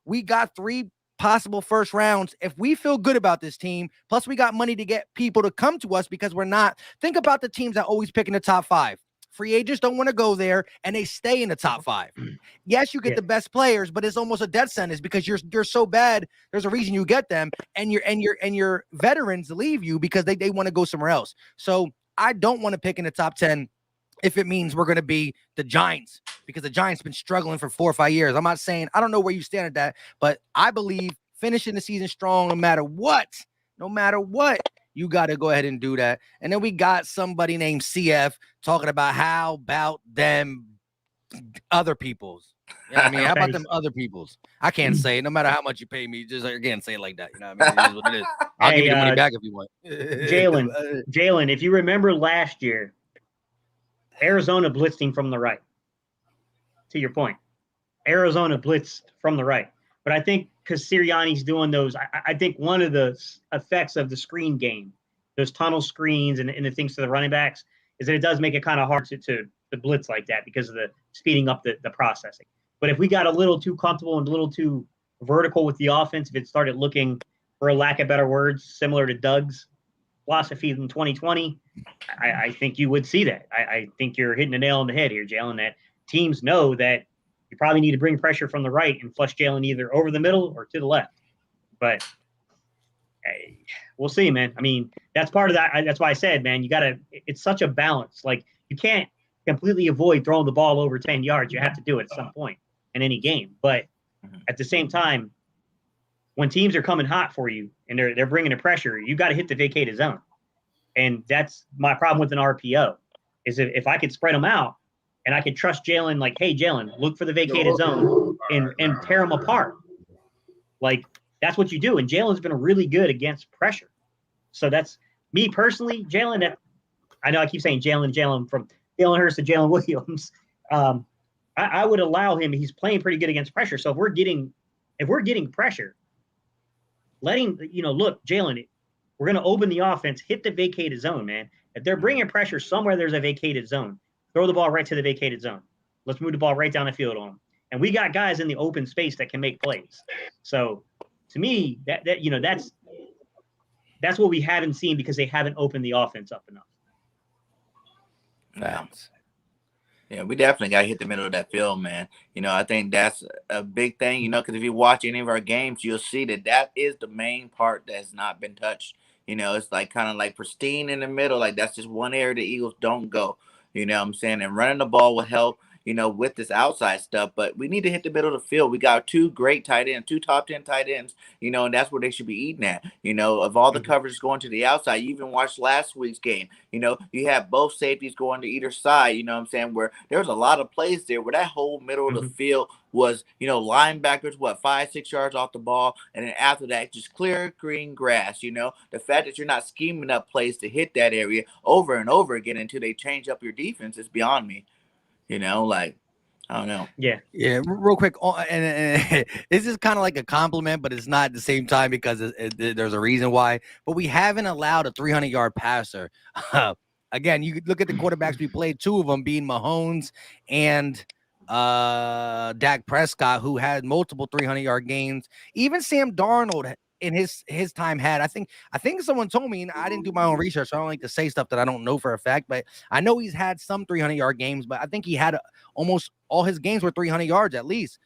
We got 3 possible first rounds. If we feel good about this team, plus we got money to get people to come to us because we're not. Think about the teams that always pick in the top 5. Free agents don't want to go there, and they stay in the top 5. Yes, you get the best players, but it's almost a death sentence because you're so bad. There's a reason you get them, and your veterans leave you because they want to go somewhere else. So I don't want to pick in the top 10 if it means we're going to be the Giants, because the Giants been struggling for 4 or 5 years. I'm not saying, I don't know where you stand at that, but I believe finishing the season strong, no matter what, you got to go ahead and do that. And then we got somebody named CF talking about how about them other people's. You know what I mean? How about them other people's? I can't say it. No matter how much you pay me, just again say it like that. You know what I mean? It is what it is. I'll give you the money back if you want. Jalen, if you remember last year, Arizona blitzing from the right. To your point, Arizona blitzed from the right. But I think because Sirianni's doing those, I think one of the effects of the screen game, those tunnel screens and the things to the running backs, is that it does make it kind of hard to blitz like that because of the speeding up the processing. But if we got a little too comfortable and a little too vertical with the offense, if it started looking, for a lack of better words, similar to Doug's philosophy in 2020, I think you would see that. I think you're hitting the nail on the head here, Jalen, that teams know that you probably need to bring pressure from the right and flush Jalen either over the middle or to the left. But hey, we'll see, man. I mean, that's part of that. That's why I said, man, it's such a balance. Like, you can't completely avoid throwing the ball over 10 yards. You have to do it at some point in any game. But at the same time, when teams are coming hot for you and they're bringing the pressure, you got to hit the vacated zone. And that's my problem with an RPO, is if I could spread them out and I could trust Jalen, like, hey, Jalen, look for the vacated zone and tear them apart. Like, that's what you do. And Jalen's been really good against pressure. So that's me personally, Jalen. I know I keep saying Jalen from Jalen Hurts to Jalen Williams. I would allow him. He's playing pretty good against pressure. So if we're getting pressure, letting look, Jalen, we're going to open the offense, hit the vacated zone, man. If they're bringing pressure somewhere, there's a vacated zone. Throw the ball right to the vacated zone. Let's move the ball right down the field on them. And we got guys in the open space that can make plays. So to me, that's what we haven't seen because they haven't opened the offense up enough. Yeah, we definitely got to hit the middle of that field, man. I think that's a big thing, because if you watch any of our games, you'll see that is the main part that's not been touched. It's like kind of like pristine in the middle. Like, that's just one area the Eagles don't go. You know what I'm saying? And running the ball will help, with this outside stuff. But we need to hit the middle of the field. We got 2 great tight ends, 2 top 10 tight ends, and that's where they should be eating at. Of all the coverage going to the outside, you even watched last week's game. You have both safeties going to either side, where there was a lot of plays there where that whole middle of the field was, linebackers, 5-6 yards off the ball. And then after that, just clear green grass. The fact that you're not scheming up plays to hit that area over and over again until they change up your defense is beyond me. Like, I don't know. Yeah. Real quick, and this is kind of like a compliment, but it's not at the same time because there's a reason why. But we haven't allowed a 300-yard passer. Again, you look at the quarterbacks we played, 2 of them being Mahomes and Dak Prescott, who had multiple 300-yard games. Even Sam Darnold in his time had, I think someone told me, and I didn't do my own research, so I don't like to say stuff that I don't know for a fact, but I know he's had some 300-yard games, but I think he had almost all his games were 300 yards at least.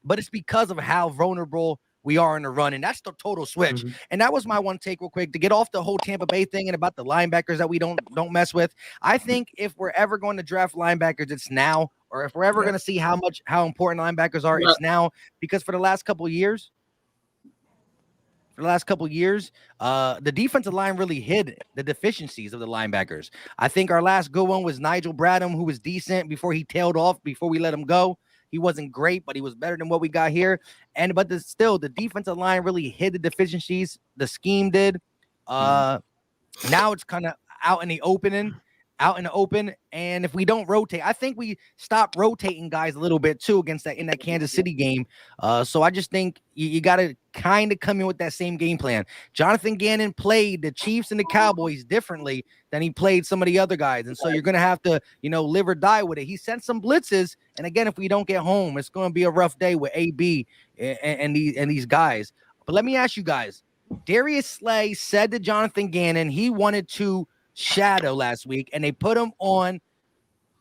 but it's because of how vulnerable we are in the run, and that's the total switch. Mm-hmm. And that was my one take real quick to get off the whole Tampa Bay thing and about the linebackers that we don't mess with. I think if we're ever going to draft linebackers, it's now, or if we're ever going to see how important linebackers are, it's now, because for the last couple of years, the defensive line really hid the deficiencies of the linebackers. I think our last good one was Nigel Bradham, who was decent before he tailed off, before we let him go. He wasn't great, but he was better than what we got here. But still, the defensive line really hid the deficiencies. The scheme did. Now it's kind of out in the open. And if we don't rotate, I think we stop rotating guys a little bit too in that Kansas City game. So I just think you got to kind of come in with that same game plan. Jonathan Gannon played the Chiefs and the Cowboys differently than he played some of the other guys. And so you're going to have to, live or die with it. He sent some blitzes. And again, if we don't get home, it's going to be a rough day with AB and these guys. But let me ask you guys, Darius Slay said to Jonathan Gannon he wanted to shadow last week, and they put him on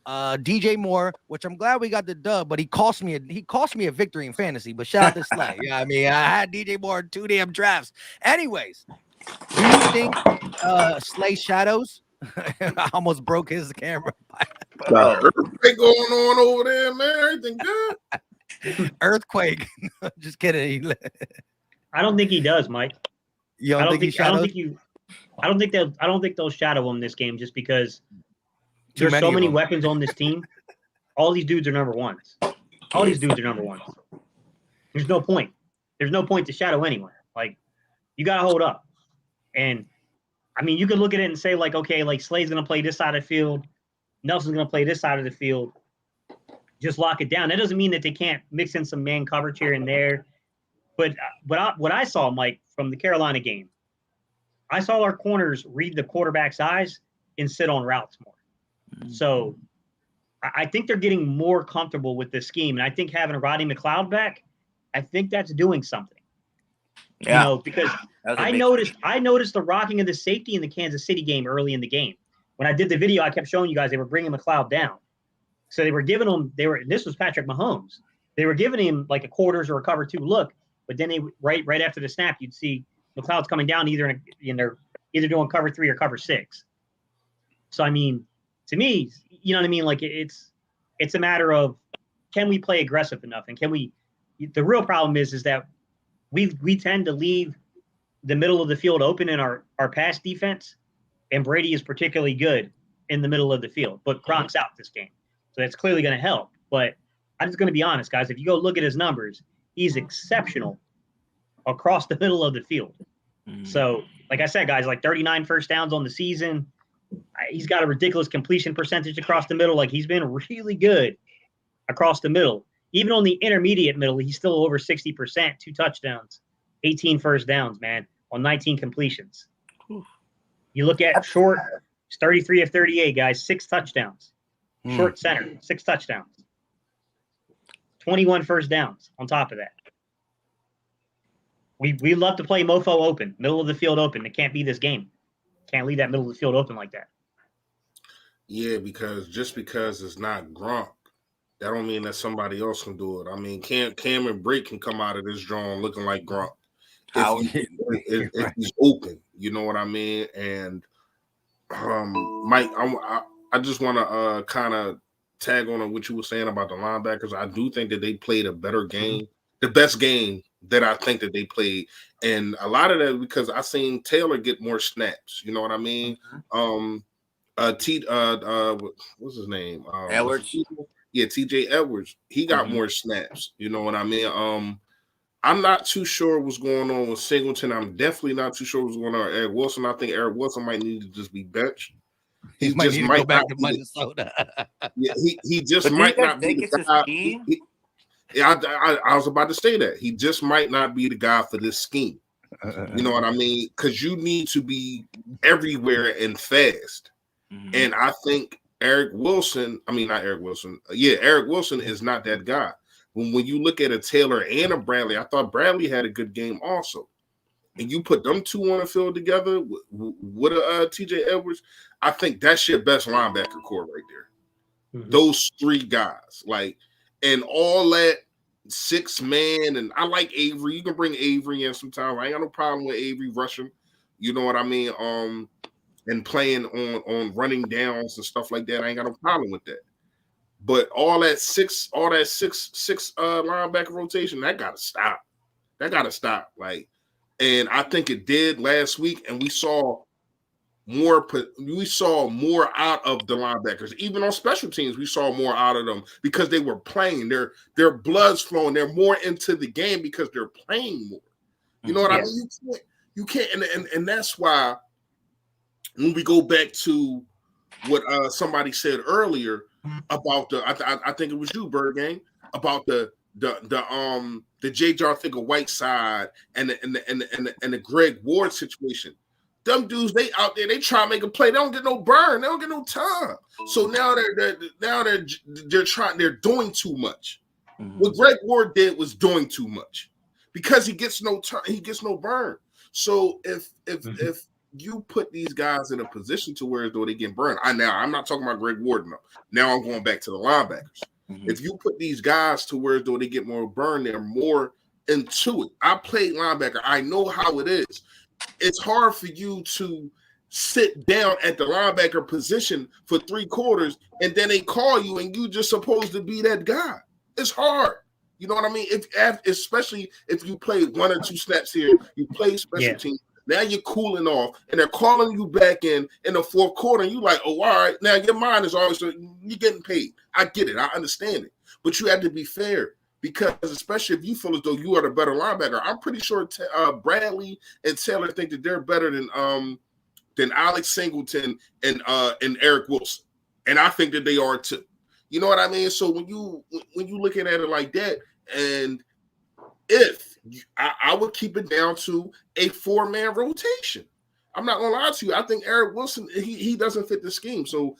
DJ Moore, which I'm glad we got the dub, but he cost me a victory in fantasy. But shout out to Slay. Yeah, I mean, I had DJ Moore in 2 damn drafts. Anyways, do you think Slay shadows? I almost broke his camera. Earthquake going on over there, man. Everything good? Earthquake. Just kidding. I don't think he does, Mike. I don't think they'll shadow him this game, just because there's so many weapons on this team. All these dudes are number ones. There's no point. There's no point to shadow anyone. Like, you got to hold up. And I mean, you could look at it and say, like, okay, like Slay's going to play this side of the field. Nelson's going to play this side of the field. Just lock it down. That doesn't mean that they can't mix in some man coverage here and there. But what I saw, Mike, from the Carolina game, I saw our corners read the quarterback's eyes and sit on routes more. So I think they're getting more comfortable with this scheme. And I think having Rodney McLeod back, I think that's doing something. Yeah. Because I noticed the rocking of the safety in the Kansas City game early in the game. When I did the video, I kept showing you guys they were bringing McLeod down. So they were giving him, this was Patrick Mahomes. They were giving him like a quarters or a cover 2 look, but then they right after the snap, you'd see McLeod's coming down either doing cover 3 or cover 6. So I mean, to me, you know what I mean? Like it's a matter of, can we play aggressive enough, and the real problem is that we tend to leave the middle of the field open in our pass defense, and Brady is particularly good in the middle of the field, but Gronk's out this game, so that's clearly going to help. But I'm just going to be honest, guys. If you go look at his numbers, he's exceptional across the middle of the field. So, like I said, guys, like 39 first downs on the season. He's got a ridiculous completion percentage across the middle. Like, he's been really good across the middle. Even on the intermediate middle, he's still over 60%, 2 touchdowns, 18 first downs, man, on 19 completions. You look at short, 33 of 38, guys, 6 touchdowns. Short center, 6 touchdowns. 21 first downs on top of that. We love to play mofo open, middle of the field open. It can't be this game. Can't leave that middle of the field open like that. Yeah, because just because it's not Gronk, that don't mean that somebody else can do it. I mean, Cameron Brake can come out of this drawing looking like Gronk if he's open. You know what I mean? And Mike, I just want to kind of tag on what you were saying about the linebackers. I do think that they played a better game, the best game that I think that they played. And a lot of that because I seen Taylor get more snaps. You know what I mean? What's his name? Edwards. Yeah, TJ Edwards. He got more snaps. You know what I mean? I'm not too sure what's going on with Singleton. I'm definitely not too sure what's going on with Eric Wilson. I think Eric Wilson might need to just be benched. He might need to go back to Minnesota. Yeah, he just might not be the guy. I was about to say that. He just might not be the guy for this scheme. You know what I mean? Because you need to be everywhere and fast. And I think Eric Wilson is not that guy. When you look at a Taylor and a Bradley, I thought Bradley had a good game also. And you put them two on the field together with TJ Edwards, I think that's your best linebacker core right there. Those 3 guys. And all that six man, and I like Avery. You can bring Avery in sometimes. I ain't got no problem with Avery rushing. You know what I mean? And playing on running downs and stuff like that. I ain't got no problem with that. But all that six linebacker rotation, that gotta stop. That gotta stop. Like, and I think it did last week, and we saw more out of the linebackers. Even on special teams, we saw more out of them because they were playing. Their blood's flowing. They're more into the game because they're playing more. You know what I mean? You can't, and that's why when we go back to what somebody said earlier about I think it was you, Bird, about the J. Jar Whiteside and the Greg Ward situation. Them dudes, they out there, they try to make a play. They don't get no burn. They don't get no time. So now they're doing too much. Mm-hmm. What Greg Ward did was doing too much because he gets no time. He gets no burn. So if you put these guys in a position to where they get burned. I'm not talking about Greg Ward now I'm going back to the linebackers. Mm-hmm. If you put these guys to where they get more burn, they're more into it. I played linebacker. I know how it is. It's hard for you to sit down at the linebacker position for 3 quarters and then they call you and you just supposed to be that guy. It's hard. You know what I mean? Especially if you play 1 or 2 snaps here, you play special teams. Now you're cooling off, and they're calling you back in the 4th quarter, and you're like, oh, all right. Now your mind is always, you're getting paid. I get it. I understand it. But you have to be fair because especially if you feel as though you are the better linebacker, I'm pretty sure Bradley and Taylor think that they're better than Alex Singleton and Eric Wilson. And I think that they are too. You know what I mean? So when you looking at it like that, and I would keep it down to a 4-man rotation. I'm not gonna lie to you. I think Eric Wilson he doesn't fit the scheme. So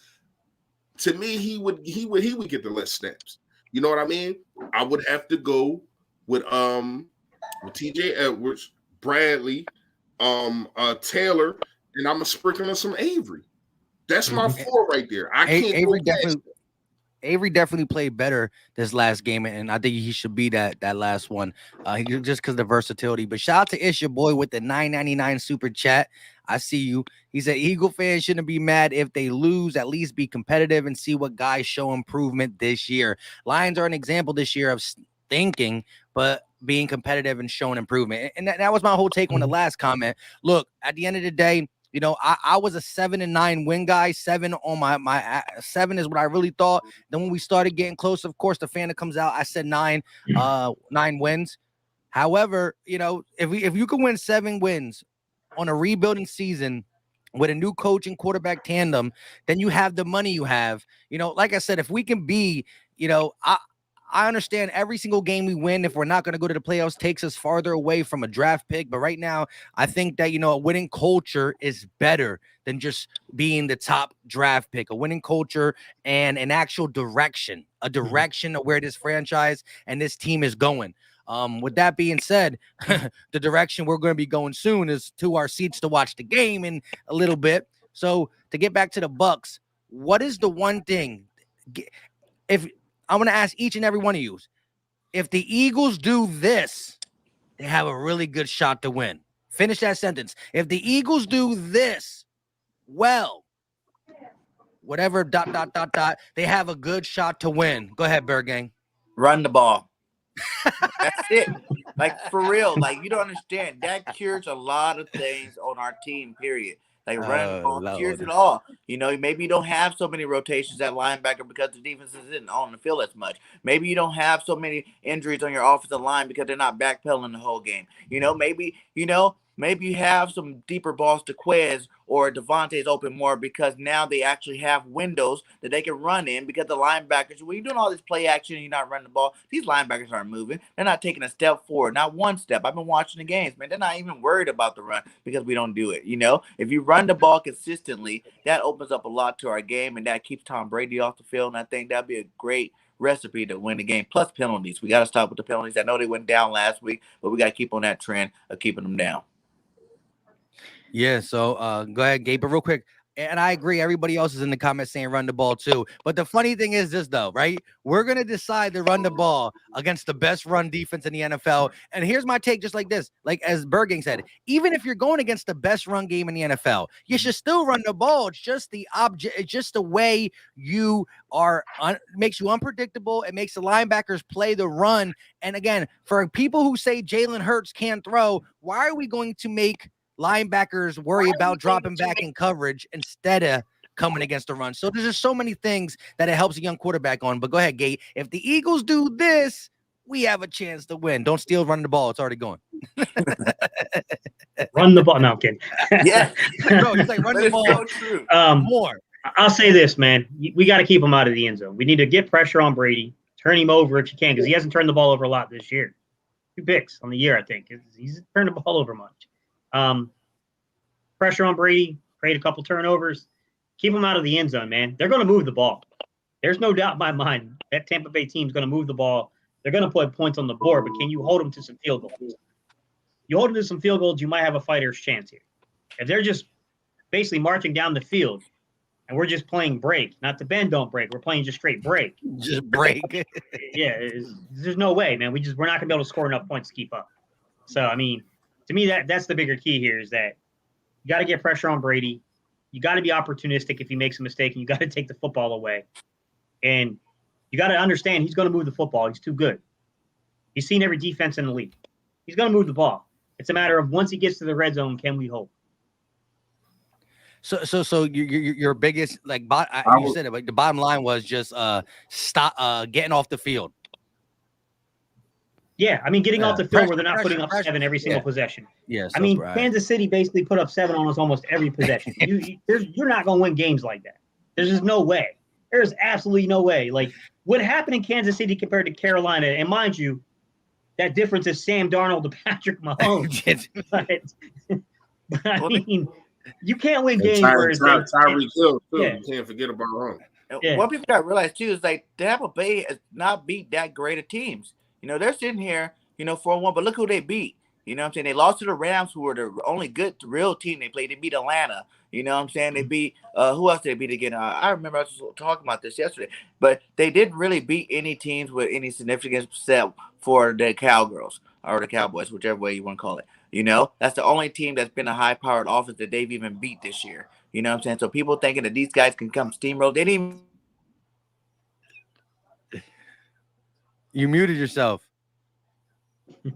to me, he would get the less snaps. You know what I mean? I would have to go with T.J. Edwards, Bradley, Taylor, and I'm gonna sprinkle in some Avery. That's my 4 right there. I can't Avery Avery definitely played better this last game, and I think he should be that last one. Just because of the versatility. But shout out to Ish, your boy, with the $9.99 super chat. I see you. He said Eagle fans shouldn't be mad if they lose. At least be competitive and see what guys show improvement this year. Lions are an example this year of thinking, but being competitive and showing improvement. And that was my whole take on the last comment. Look, at the end of the day, you know, I was a 7-9 win guy. 7 on my 7 is what I really thought. Then when we started getting close, of course, the fan that comes out, I said 9 wins. However, you know, if you can win 7 wins on a rebuilding season with a new coach and quarterback tandem, then you have the money you have. You know, like I said, if we can be, you know, I understand every single game we win, if we're not going to go to the playoffs, takes us farther away from a draft pick. But right now, I think that, you know, a winning culture is better than just being the top draft pick. A winning culture and an actual direction, a direction of where this franchise and this team is going. With that being said, the direction we're going to be going soon is to our seats to watch the game in a little bit. So to get back to the Bucks, what is the one thing? If I'm going to ask each and every one of you, if the Eagles do this, they have a really good shot to win. Finish that sentence. If the Eagles do this, well, whatever, ... they have a good shot to win. Go ahead, Bird Gang. Run the ball. That's it. Like, for real. Like, you don't understand. That cures a lot of things on our team, period. Like, running the ball cures it all. You know, maybe you don't have so many rotations at linebacker because the defense isn't on the field as much. Maybe you don't have so many injuries on your offensive line because they're not backpedaling the whole game. You know, maybe you have some deeper balls to Quez or Devontae's open more because now they actually have windows that they can run in because the linebackers, when you're doing all this play action and you're not running the ball, these linebackers aren't moving. They're not taking a step forward, not one step. I've been watching the games, man. They're not even worried about the run because we don't do it. You know, if you run the ball consistently, that opens up a lot to our game and that keeps Tom Brady off the field. And I think that'd be a great recipe to win the game. Plus penalties. We got to stop with the penalties. I know they went down last week, but we got to keep on that trend of keeping them down. Yeah, so go ahead, Gabe. But real quick, And I agree. Everybody else is in the comments saying run the ball too. But the funny thing is this, though, right? We're going to decide to run the ball against the best run defense in the NFL. And here's my take, just like this. Like as Bergang said, even if you're going against the best run game in the NFL, you should still run the ball. It's just the object. It's just the way you are. Makes you unpredictable. It makes the linebackers play the run. And again, for people who say Jalen Hurts can't throw, why are we going to make linebackers worry about dropping back in coverage instead of coming against the run? So there's just so many things that it helps a young quarterback on. But go ahead, Gate. If the Eagles do this, we have a chance to win. Don't steal run the ball. It's already going. Run the ball. No, I'm kidding. Yeah. Bro, he's like, run the ball so true. more. I'll say this, man. We got to keep him out of the end zone. We need to get pressure on Brady. Turn him over if you can, because he hasn't turned the ball over a lot this year. 2 picks on the year, I think. He's turned the ball over much. Pressure on Brady, create a couple turnovers, keep him out of the end zone, man. They're going to move the ball. There's no doubt in my mind that Tampa Bay team's going to move the ball. They're going to put points on the board, but can you hold them to some field goals? You hold them to some field goals, you might have a fighter's chance here. If they're just basically marching down the field and we're just playing break, not the bend don't break, we're playing just straight break. Just break. Yeah, there's no way, man. We're not going to be able to score enough points to keep up. So, I mean, to me, that's the bigger key here is that you got to get pressure on Brady. You got to be opportunistic if he makes a mistake, and you got to take the football away. And you got to understand he's going to move the football. He's too good. He's seen every defense in the league. He's going to move the ball. It's a matter of once he gets to the red zone, can we hold? So your biggest you said it, like the bottom line was just stop getting off the field. Yeah, I mean, getting off the field where they're not putting up 7 every single possession. Yes, I mean, Kansas City basically put up 7 on us almost every possession. You're not going to win games like that. There's just no way. There's absolutely no way. Like, what happened in Kansas City compared to Carolina, and mind you, that difference is Sam Darnold to Patrick Mahomes. but I mean, you can't win games where it's Tyreek Hill, too. You can't forget about him. Yeah. What people got to realize, too, is like Tampa Bay has not beat that great of teams. You know, they're sitting here, 4-1, but look who they beat. You know what I'm saying? They lost to the Rams, who were the only good real team they played. They beat Atlanta. You know what I'm saying? They beat who else did they beat again? I remember I was talking about this yesterday. But they didn't really beat any teams with any significance except for the Cowgirls or the Cowboys, whichever way you want to call it. That's the only team that's been a high-powered offense that they've even beat this year. You know what I'm saying? So people thinking that these guys can come steamroll. They didn't even. You muted yourself. Can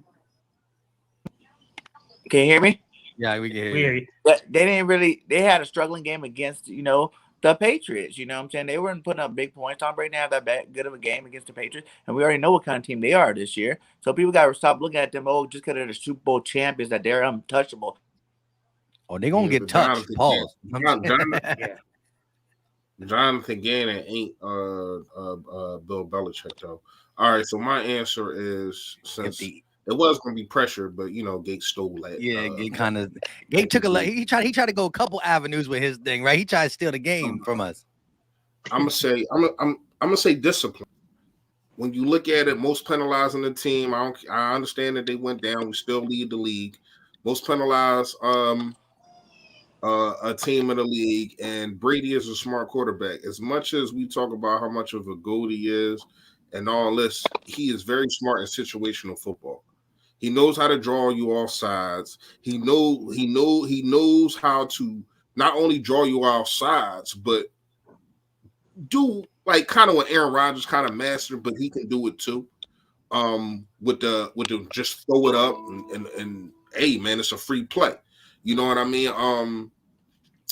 you hear me? Yeah, we can hear you. But they didn't really. They had a struggling game against, the Patriots. You know what I'm saying? They weren't putting up big points. Tom Brady didn't have that good of a game against the Patriots, and we already know what kind of team they are this year. So people got to stop looking at them. Oh, just because they're the Super Bowl champions, that they're untouchable. Oh, they're gonna get touched. Pause. Jonathan Gannon ain't Bill Belichick though. All right, so my answer is since it was going to be pressure, but Gate stole that. Yeah, Gate took he tried to go a couple avenues with his thing, right? He tried to steal the game from us. I'm gonna say discipline. When you look at it, most penalizing the team. I understand that they went down. We still lead the league. Most penalized a team in the league, and Brady is a smart quarterback. As much as we talk about how much of a goat he is and all this, he is very smart in situational football. He knows how to draw you off sides. He knows how to not only draw you off sides, but do like kind of what Aaron Rodgers kind of mastered, but he can do it too. With the just throw it up and hey man, it's a free play. You know what I mean?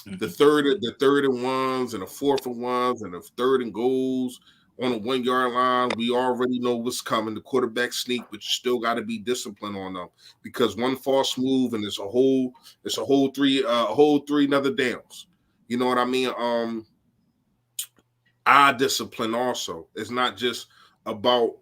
The third and ones and the fourth and ones and the third and goals on the 1 yard line, we already know what's coming. The quarterback sneak, but you still got to be disciplined on them because one false move and it's a whole three another downs. You know what I mean? Our discipline also. It's not just about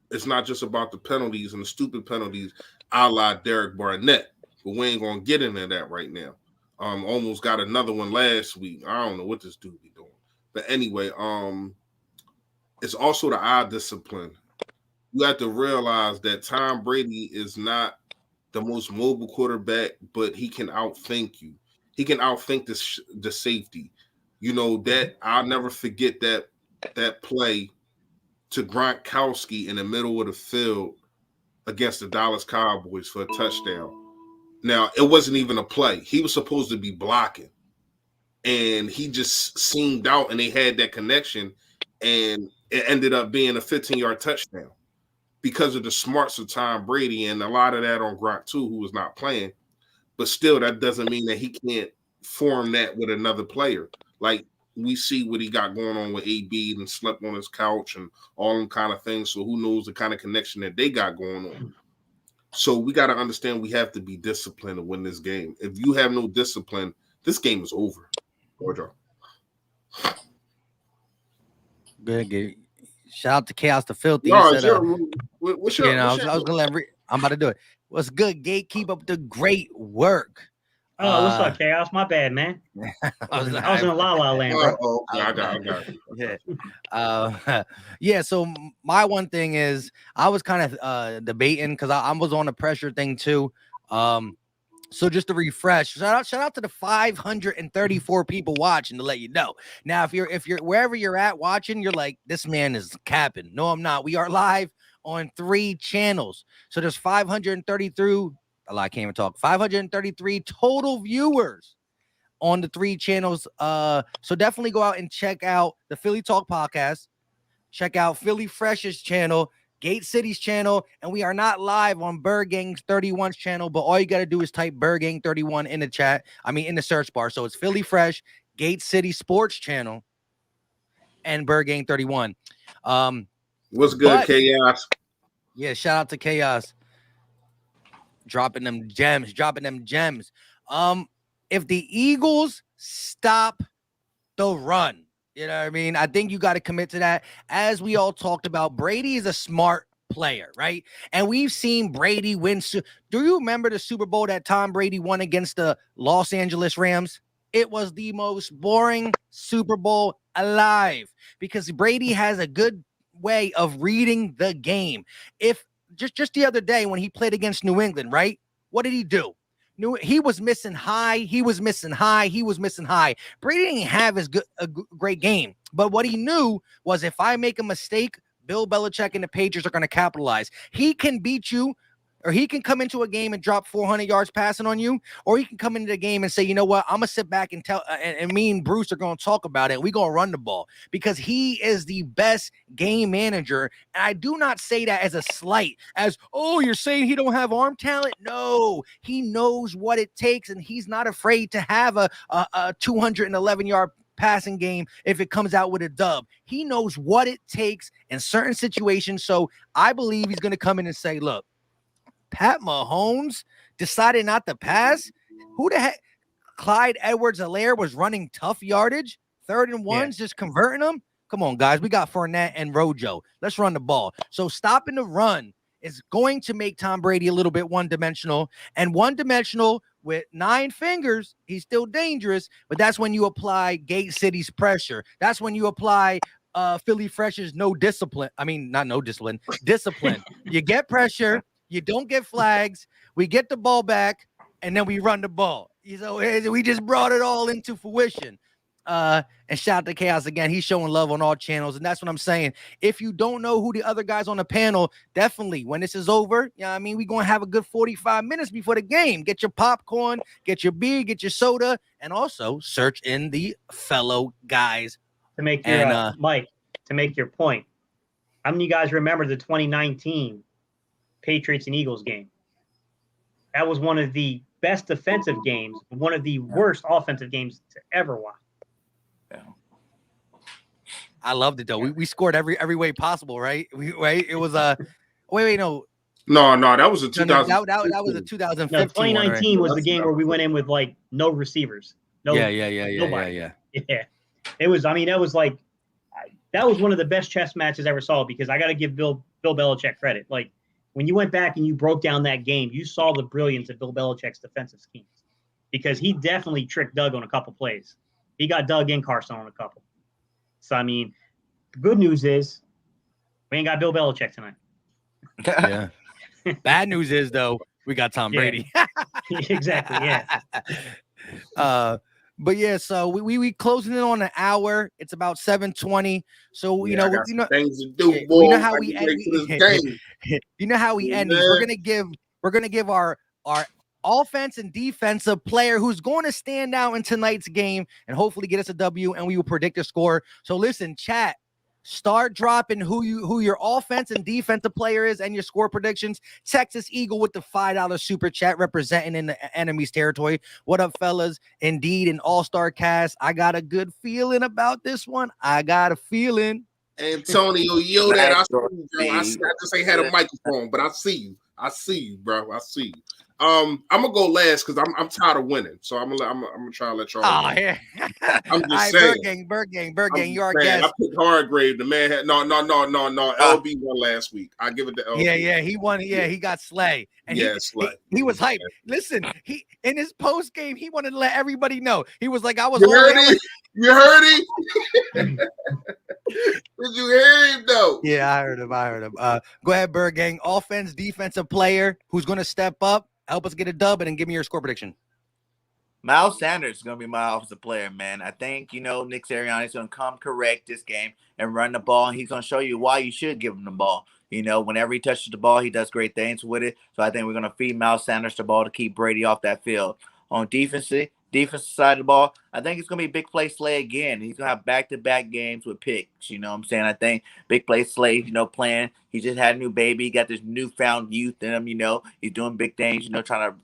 the penalties and the stupid penalties, a la Derek Barnett. But we ain't gonna get into that right now. Almost got another one last week. I don't know what this dude be doing. But anyway, it's also the eye discipline. You have to realize that Tom Brady is not the most mobile quarterback, but he can outthink you. He can outthink the safety. You know, that I'll never forget that play to Gronkowski in the middle of the field against the Dallas Cowboys for a touchdown. Now, it wasn't even a play. He was supposed to be blocking. And he just seemed out, and they had that connection, and it ended up being a 15-yard touchdown because of the smarts of Tom Brady, and a lot of that on Gronk too, who was not playing. But still, that doesn't mean that he can't form that with another player. Like, we see what he got going on with AB and slept on his couch and all them kind of things. So who knows the kind of connection that they got going on. So we got to understand we have to be disciplined to win this game. If you have no discipline, this game is over. Good. Shout out to Chaos the Filthy. No, He said, what's your, I was gonna let I'm about to do it. What's good, Gate? Keep up the great work. Oh, what's up, Chaos? My bad, man. I was in a la land, bro. Oh, okay. I got it. Yeah. Yeah. So my one thing is I was kind of debating because I was on the pressure thing too. So just to refresh, shout out to the 534 people watching to let you know. Now, if you're wherever you're at watching, you're like, this man is capping. No, I'm not. We are live on 3 channels. So there's 533. I can't even talk. 533 total viewers on the 3 channels. So definitely go out and check out the Philly Talk podcast. Check out Philly Fresh's channel, Gate City's channel, and we are not live on Pregame 31's channel, but all you got to do is type Pregame 31 in the chat. I mean, in the search bar. So it's Philly Fresh, Gate City Sports channel, and Pregame 31. What's good, Chaos? Yeah, shout out to Chaos. Dropping them gems. If the Eagles stop the run, you know what I mean? I think you got to commit to that. As we all talked about, Brady is a smart player, right? And we've seen Brady win. Do you remember the Super Bowl that Tom Brady won against the Los Angeles Rams? It was the most boring Super Bowl alive because Brady has a good way of reading the game. If just the other day when he played against New England, right? What did he do? He was missing high. He was missing high. Brady didn't have a great game, but what he knew was if I make a mistake, Bill Belichick and the Patriots are going to capitalize. He can beat you, or he can come into a game and drop 400 yards passing on you, or he can come into the game and say, you know what, I'm going to sit back and tell, and me and Bruce are going to talk about it. We're going to run the ball because he is the best game manager. And I do not say that as a slight, as, oh, you're saying he don't have arm talent? No, he knows what it takes, and he's not afraid to have a 211-yard passing game if it comes out with a dub. He knows what it takes in certain situations. So I believe he's going to come in and say, look, Pat Mahomes decided not to pass. Who the heck? Clyde Edwards-Helaire was running tough yardage, 3rd and 1s, just converting them. Come on, guys. We got Fournette and Rojo. Let's run the ball. So stopping the run is going to make Tom Brady a little bit one-dimensional. And one-dimensional with 9 fingers, he's still dangerous. But that's when you apply Gate City's pressure. That's when you apply Philly Fresh's discipline. You get pressure. You don't get flags. We get the ball back, and then we run the ball. So we just brought it all into fruition. And shout out to Chaos again. He's showing love on all channels, and that's what I'm saying. If you don't know who the other guys on the panel, definitely when this is over, we're going to have a good 45 minutes before the game. Get your popcorn, get your beer, get your soda, and also search in the fellow guys. To make your Mike, to make your point, how many of you guys remember the 2019 Patriots and Eagles game? That was one of the best defensive games, one of the worst offensive games to ever watch. Yeah. I loved it though. We scored every way possible, right? It was no, that was a 2000. That was a 2015. No, 2019 one, was the game where we went in with like no receivers. Nobody. Yeah. It was. That was like that was one of the best chess matches I ever saw because I got to give Bill Belichick credit. Like when you went back and you broke down that game, you saw the brilliance of Bill Belichick's defensive schemes because he definitely tricked Doug on a couple plays. He got Doug and Carson on a couple. So, the good news is we ain't got Bill Belichick tonight. Yeah. Bad news is, though, we got Tom Brady. Exactly, yeah. But yeah, so we closing in on an hour. It's about 7:20. So Yeah, I got you some know, things to yeah, do, we boy. know I how we get end. ready for this game. You know how we end these. We're gonna give our offense and defensive player who's going to stand out in tonight's game and hopefully get us a W. And we will predict a score. So listen, chat. Start dropping who your offense and defensive player is and your score predictions. Texas Eagle with the $5 super chat representing in the enemy's territory. What up, fellas? Indeed, an all-star cast. I got a good feeling about this one. I got a feeling. Antonio, yo, that Nice, I see you, bro. I just ain't had a microphone, but I see you. I see you, bro. I see you. I'm gonna go last because I'm tired of winning. So I'm gonna try to let y'all. Oh, yeah. I'm just saying. Bird Gang, you're our Man, I guest. picked Hardgrave. The man had no. LB won last week. I give it to LB. Yeah, he won. Yeah, he got Slay, and Slay. he was hyped. Listen, he in his post game, he wanted to let everybody know. He was like, "I was." You heard him? You heard him? Did you hear him though? Yeah, I heard him. Go ahead, Bird Gang. Offense, defensive player who's going to step up, help us get a dub, and then give me your score prediction. Miles Sanders is going to be my offensive player, man. I think, Nick Sirianni is going to come correct this game and run the ball, and he's going to show you why you should give him the ball. Whenever he touches the ball, he does great things with it. So I think we're going to feed Miles Sanders the ball to keep Brady off that field. On defensive side of the ball, I think it's going to be big play Slay again. He's going to have back-to-back games with picks. You know what I'm saying? I think big play Slay, playing. He just had a new baby. He got this newfound youth in him, He's doing big things, trying to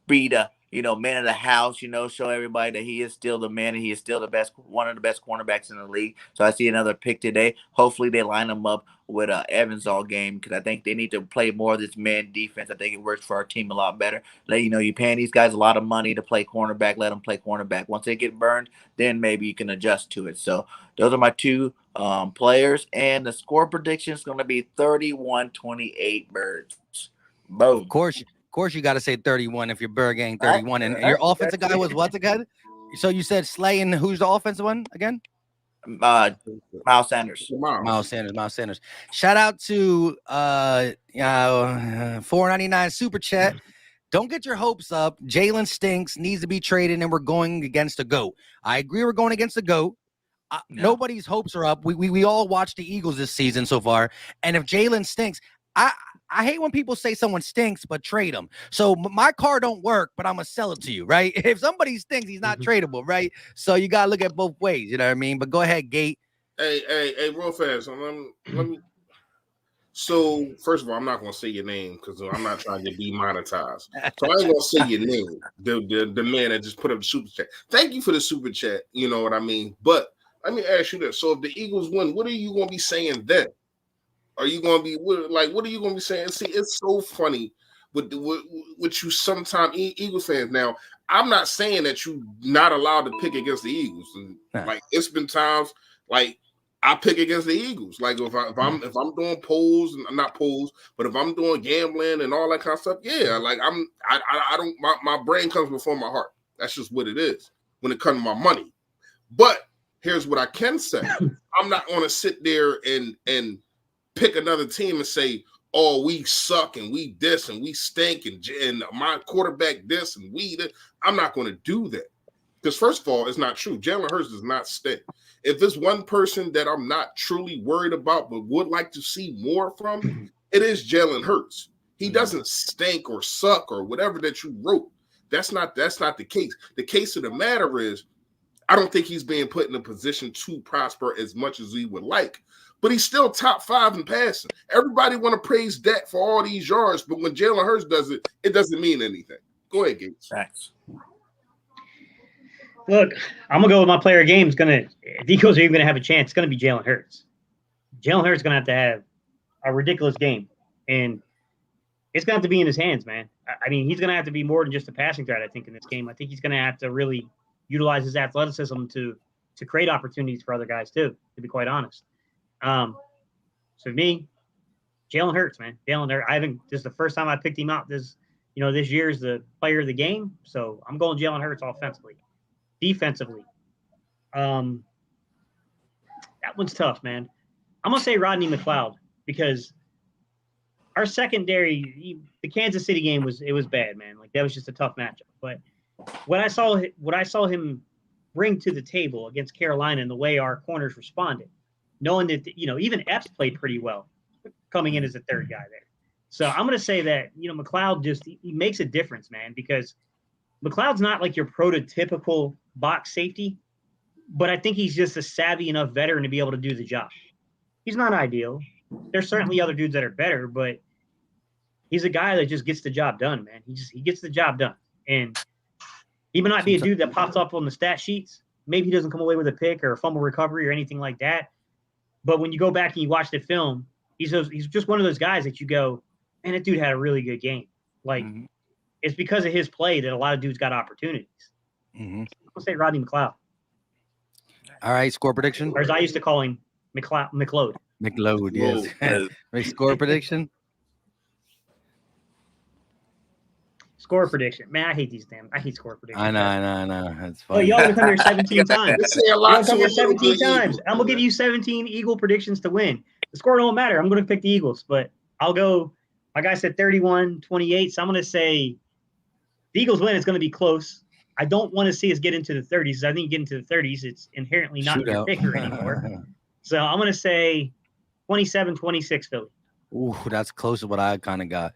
be the man of the house, show everybody that he is still the man and he is still one of the best cornerbacks in the league. So I see another pick today. Hopefully they line him up with Evans all game because I think they need to play more of this man defense. I think it works for our team a lot better. You're paying these guys a lot of money to play cornerback. Let them play cornerback. Once they get burned, then maybe you can adjust to it. So those are my two players. And the score prediction is going to be 31-28 Birds. Boom. Of course, you got to say 31 if you're Bird Gang 31. And your offensive guy was what again? So you said Slay, and who's the offensive one again? Miles Sanders. Miles Sanders. Shout out to $4.99 super chat. Don't get your hopes up. Jalen stinks, needs to be traded, and we're going against the GOAT. I agree we're going against the GOAT. Nobody's hopes are up. We all watched the Eagles this season so far. And if Jalen stinks, I hate when people say someone stinks, but trade him. So my car don't work, but I'm going to sell it to you, right? If somebody stinks, he's not tradable, right? So you got to look at both ways, you know what I mean? But go ahead, Gate. Hey, real fast. Let me. So, first of all, I'm not going to say your name because I'm not trying to get demonetized. So I ain't going to say your name, the man that just put up the super chat. Thank you for the super chat, you know what I mean? But let me ask you this. So if the Eagles win, what are you going to be saying then? Are you going to be what are you going to be saying? See, it's so funny with you sometimes Eagles fans. Now, I'm not saying that you're not allowed to pick against the Eagles. And, like it's been times like I pick against the Eagles. Like if I'm doing polls and not polls, but if I'm doing gambling and all that kind of stuff, yeah. Like I don't my brain comes before my heart. That's just what it is when it comes to my money. But here's what I can say: I'm not going to sit there and pick another team and say, "Oh, we suck and we this and we stink and my quarterback this and we this." I'm not going to do that because first of all, it's not true. Jalen Hurts does not stink. If there's one person that I'm not truly worried about but would like to see more from, it is Jalen Hurts. He doesn't stink or suck or whatever that you wrote. That's not the case. The case of the matter is, I don't think he's being put in a position to prosper as much as he would like. But he's still top 5 in passing. Everybody want to praise Dak for all these yards, but when Jalen Hurts does it, it doesn't mean anything. Go ahead, Gates. Thanks. Look, I'm gonna go with my player game. If the Eagles are even gonna have a chance, it's gonna be Jalen Hurts. Jalen Hurts is gonna have to have a ridiculous game, and it's gonna have to be in his hands, man. I mean, he's gonna have to be more than just a passing threat. I think in this game, I think he's gonna have to really utilize his athleticism to create opportunities for other guys too. To be quite honest. So for me, Jalen Hurts, man. Jalen Hurts. This is the first time I picked him out. This year's the player of the game. So I'm going Jalen Hurts offensively. Defensively, that one's tough, man. I'm gonna say Rodney McLeod because our secondary, the Kansas City game was bad, man. Like that was just a tough matchup. But what I saw him bring to the table against Carolina and the way our corners responded, knowing that, even Epps played pretty well coming in as the third guy there. So I'm going to say that, McLeod he makes a difference, man, because McLeod's not like your prototypical box safety, but I think he's just a savvy enough veteran to be able to do the job. He's not ideal. There's certainly other dudes that are better, but he's a guy that just gets the job done, man. He gets the job done. And he may not be a dude that pops up on the stat sheets. Maybe he doesn't come away with a pick or a fumble recovery or anything like that. But when you go back and you watch the film, he's just one of those guys that you go, man, that dude had a really good game. Like, it's because of his play that a lot of dudes got opportunities. I'll say Rodney McLeod. All right, score prediction? Or as I used to call him, McLeod. McLeod, yes. Make score prediction? Score prediction. Man, I hate score predictions. I know. That's Oh, funny. y'all gonna come here 17 times. Y'all come here 17 times. I'm gonna give you 17 Eagle predictions to win. The score don't matter. I'm gonna pick the Eagles, but I'll go. My guy said 31-28, so I'm gonna say the Eagles win. It's gonna be close. I don't want to see us get into the 30s. I think you get into the 30s, it's inherently not your picker anymore. So I'm gonna say 27-26 Philly. Ooh, that's close to what I kind of got.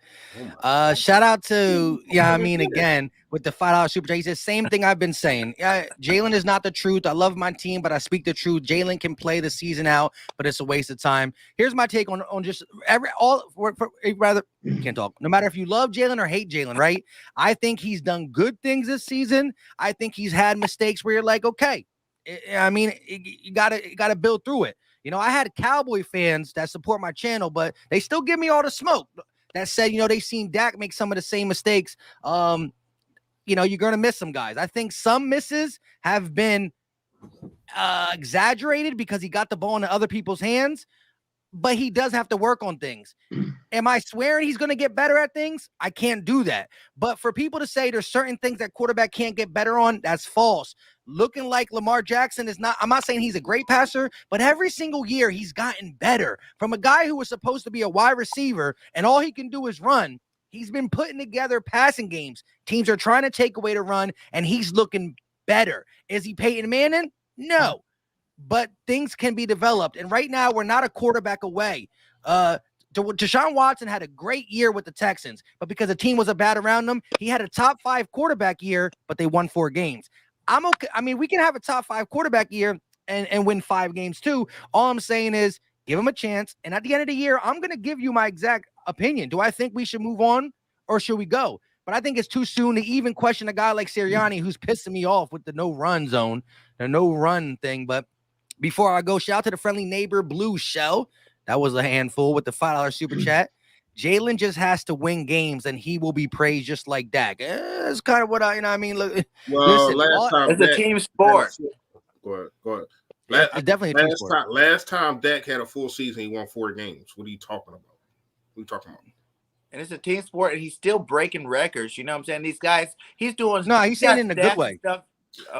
Shout out to, again, with the $5 super chat. He says, same thing I've been saying. Yeah, Jalen is not the truth. I love my team, but I speak the truth. Jalen can play the season out, but it's a waste of time. Here's my take on just can't talk. No matter if you love Jalen or hate Jalen, right? I think he's done good things this season. I think he's had mistakes where you're like, okay, you gotta build through it. I had Cowboy fans that support my channel, but they still give me all the smoke that said, they seen Dak make some of the same mistakes. You're going to miss some guys. I think some misses have been exaggerated because he got the ball into other people's hands, but he does have to work on things. Am I swearing he's going to get better at things? I can't do that. But for people to say there's certain things that quarterback can't get better on, that's false. Looking like Lamar Jackson is not, I'm not saying he's a great passer, but every single year he's gotten better. From a guy who was supposed to be a wide receiver and all he can do is run, he's been putting together passing games. Teams are trying to take away the run, and he's looking better. Is he Peyton Manning? No. But things can be developed. And right now, we're not a quarterback away. Deshaun Watson had a great year with the Texans, but because the team was a bad around them, he had a top 5 quarterback year, but they won 4 games. I'm okay. We can have a top 5 quarterback year and win 5 games too. All I'm saying is give him a chance. And at the end of the year, I'm going to give you my exact opinion. Do I think we should move on or should we go? But I think it's too soon to even question a guy like Sirianni, who's pissing me off with the no run zone, the no run thing. But before I go, shout out to the friendly neighbor Blue Shell. That was a handful with the $5 super chat. Jalen just has to win games, and he will be praised just like Dak. That's kind of what Look, well, listen, it's a team sport. Go ahead. Definitely a team sport. Last time Dak had a full season, he won 4 games. What are you talking about? And it's a team sport, and he's still breaking records. You know what I'm saying? These guys, he's doing. No, he's saying it in a good way. No,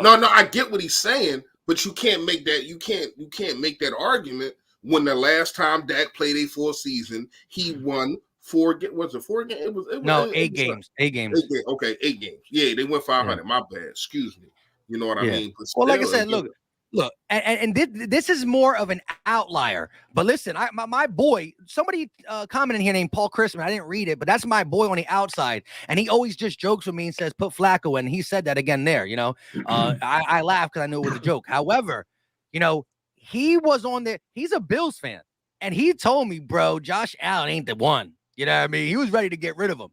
I get what he's saying, but you can't make that. You can't make that argument. When the last time Dak played a full season, he won 4 games. Was it 4 games? It was 8 games. 8 games. 8 games. Okay, 8 games. Yeah, they went 500. Yeah. My bad. Excuse me. You know what I mean? But well, like I said, look, and this is more of an outlier. But listen, my boy, somebody commented here named Paul Christman. I didn't read it, but that's my boy on the outside, and he always just jokes with me and says, "Put Flacco in." And he said that again there. I laugh because I knew it was a joke. However, he was on there. He's a Bills fan. And he told me, bro, Josh Allen ain't the one. You know what I mean? He was ready to get rid of him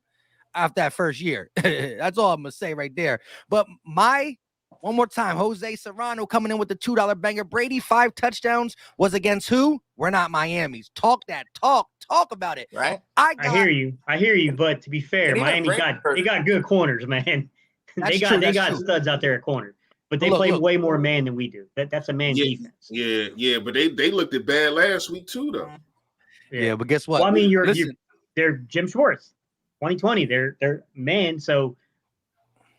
after that first year. That's all I'm going to say right there. But one more time, Jose Serrano coming in with the $2 banger. Brady, 5 touchdowns was against who? We're not Miami's. Talk about it. Right. I hear you. But to be fair, Miami got good corners, man. They got studs out there at corner. But they play way more man than we do. That's a man defense. Yeah. But they looked at bad last week too, though. Yeah, but guess what? Well, they're Jim Schwartz, 2020. They're man, so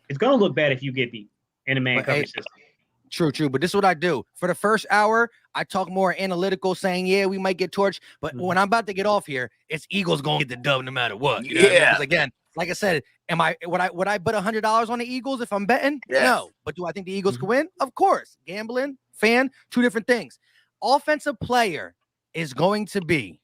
it's gonna look bad if you get beat in a man coverage system. True. But this is what I do. For the first hour, I talk more analytical, saying, yeah, we might get torched. But when I'm about to get off here, it's Eagles going to get the dub no matter what. Because again, like I said, would I put $100 on the Eagles if I'm betting? Yes. No. But do I think the Eagles can win? Of course. Gambling, fan, two different things. Offensive player is going to be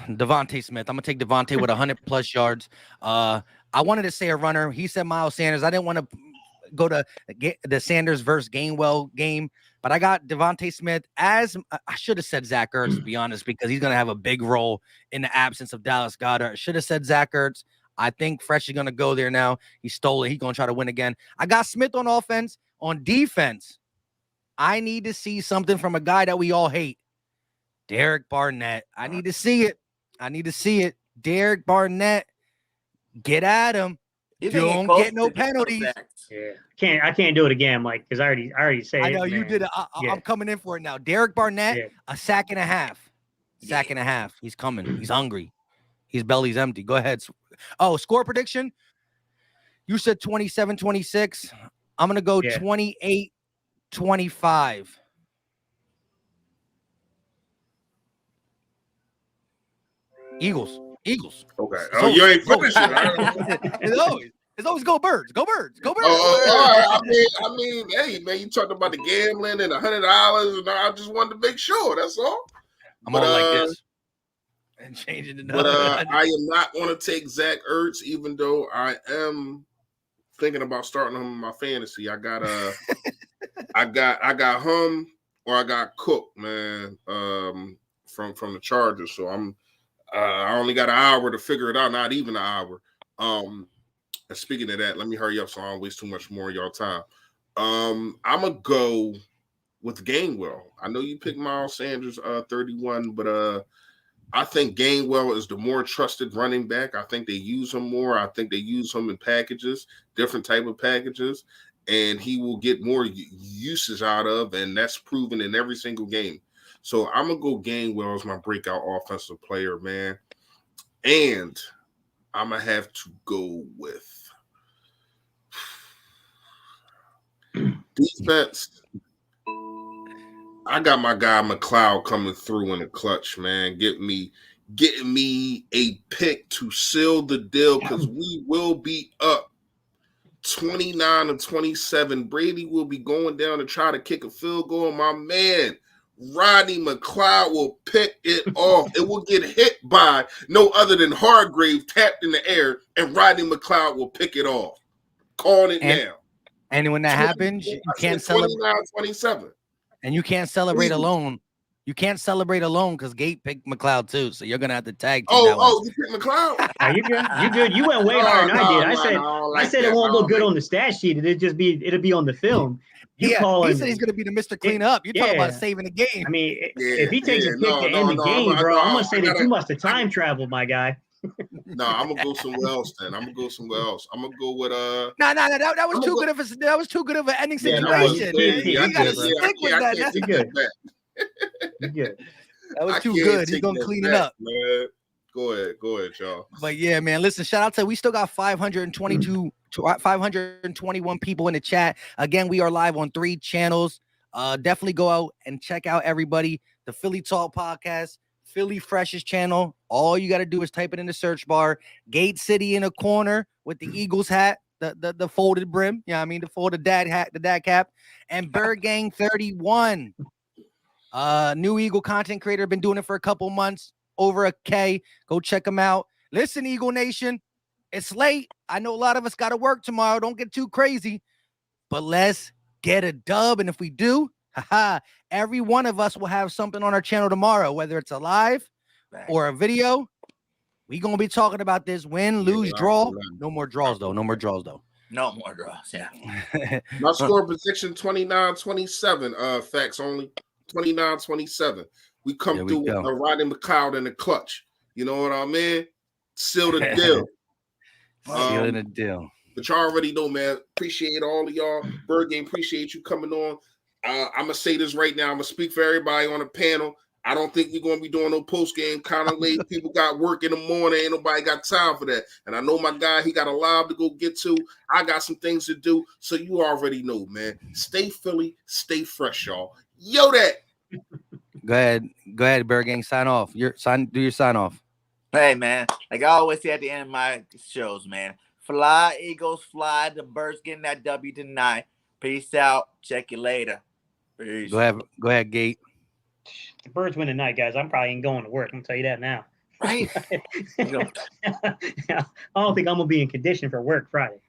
Devontae Smith. I'm gonna take Devontae with 100+ yards. I wanted to say a runner. He said Miles Sanders. I didn't want to go to the Sanders versus Gainwell game, but I got Devontae Smith as I should have said Zach Ertz, to be honest, because he's gonna have a big role in the absence of Dallas Goedert. Should have said Zach Ertz. I think Fresh is gonna go there now. He stole it. He's gonna try to win again. I got Smith on offense. On defense, I need to see something from a guy that we all hate, Derek Barnett. I need to see it. Derek Barnett, get at him. Don't get no penalties. Yeah, I can't do it again, Mike, because I already said. I know it, you man. did it. I'm coming in for it now. Derek Barnett, a sack and a half. Sack and a half. He's coming. He's hungry. His belly's empty. Go ahead. Oh, score prediction. You said 27-26. I'm gonna go 28-25. Eagles. Okay. Oh, you ain't finishing. It's always go Birds. Go Birds. Go Birds. Oh, I mean, hey man, you talked about the gambling and $100, and I just wanted to make sure. That's all. I'm gonna like this and change it to But I am not going to take Zach Ertz, even though I am thinking about starting him in my fantasy. I got I got him or I got Cook, man, from the Chargers. So I only got an hour to figure it out, not even an hour. And speaking of that, let me hurry up so I don't waste too much more of y'all time. I'm gonna go with Gainwell. I know you picked Miles Sanders 31, but I think Gainwell is the more trusted running back. I think they use him more. I think they use him in packages, different type of packages, and he will get more uses out of, and that's proven in every single game. So I'm going to go Gainwell as my breakout offensive player, man. And I'm going to have to go with defense. I got my guy McLeod coming through in the clutch, man. Getting me a pick to seal the deal because we will be up 29-27. Brady will be going down to try to kick a field goal. My man, Rodney McLeod will pick it off. It will get hit by no other than Hargrave tapped in the air, and Rodney McLeod will pick it off. Calling it down. And when that happens, you can't celebrate. 29-27. And you can't celebrate alone. You can't celebrate alone because Gate picked McLeod too. So you're gonna have to tag. You picked McLeod? Are you good? You good? You went way harder than I did. I said it won't look good on the stat sheet. It'll be on the film. He said he's gonna be the Mr. Clean Up. You're talking about saving the game. I mean, if he takes a pick to end the game, bro, I'm gonna say that you must have time traveled, my guy. No, I'm gonna go somewhere else. Then I'm gonna go somewhere else. I'm gonna go with No. That was too good of an ending situation. You gotta stick with that. That's good. You good. That was too good. He's gonna clean it up. Man. Go ahead, y'all. But yeah, man, listen, shout out to we still got 521 people in the chat. Again, we are live on 3 channels. Definitely go out and check out everybody. The Philly Talk Podcast, Philly Freshest channel. All you got to do is type it in the search bar. Gate City in a corner with the Eagles hat, the folded brim. Yeah, I mean the folded dad hat, the dad cap, and Bird Gang 31. New Eagle content creator, been doing it for a couple months. Over a K. Go check them out. Listen, Eagle Nation, it's late. I know a lot of us got to work tomorrow. Don't get too crazy, but let's get a dub. And if we do, every one of us will have something on our channel tomorrow, whether it's a live or a video. We gonna be talking about this win, lose, draw. No more draws though. No more draws. Yeah. My score prediction 29-27. Facts only 29-27. We come through with a Rodney McLeod in the clutch. You know what I mean? Seal the deal. Sealing the deal. But y'all already know, man. Appreciate all of y'all. Bird Game, appreciate you coming on. I'm going to say this right now. I'm going to speak for everybody on the panel. I don't think we're going to be doing no post-game kind of late. People got work in the morning. Ain't nobody got time for that. And I know my guy, he got a live to go get to. I got some things to do. So you already know, man. Stay Philly, stay fresh, y'all. Yo, that. Go ahead, Bergang. Sign off. Do your sign off. Hey, man, like I always say at the end of my shows, man, fly, Eagles, fly. The Birds getting that W tonight. Peace out. Check you later. Peace. Go ahead, Gate. The Birds win tonight, guys. I'm probably ain't going to work. I'm gonna tell you that now. Right? Yeah, I don't think I'm gonna be in condition for work Friday.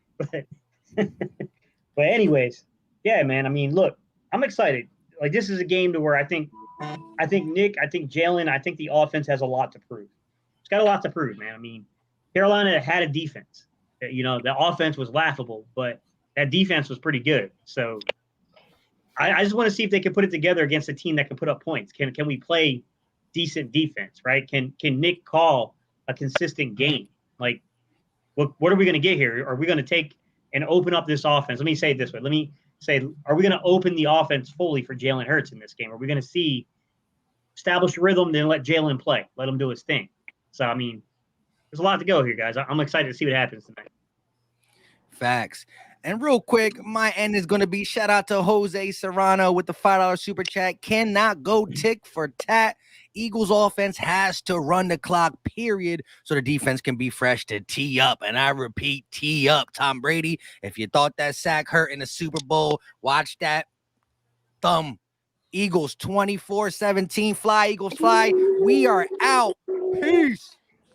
But anyways, yeah, man. I mean, look, I'm excited. Like this is a game to where I think Nick, I think Jalen, I think the offense has a lot to prove. It's got a lot to prove, man. I mean, Carolina had a defense. You know, the offense was laughable, but that defense was pretty good. So I just want to see if they can put it together against a team that can put up points. Can we play decent defense, right? Can Nick call a consistent game? Like, what are we going to get here? Are we going to take and open up this offense? Let me say it this way. Let me say, are we going to open the offense fully for Jalen Hurts in this game? Are we going to establish rhythm, then let Jalen play, let him do his thing? So, I mean, there's a lot to go here, guys. I'm excited to see what happens tonight. Facts. And real quick, my end is going to be shout out to Jose Serrano with the $5 super chat. Cannot go tick for tat. Eagles offense has to run the clock, period, so the defense can be fresh to tee up. And I repeat, tee up. Tom Brady, if you thought that sack hurt in the Super Bowl, watch that thumb. Eagles 24-17. Fly, Eagles, fly. We are out. Peace.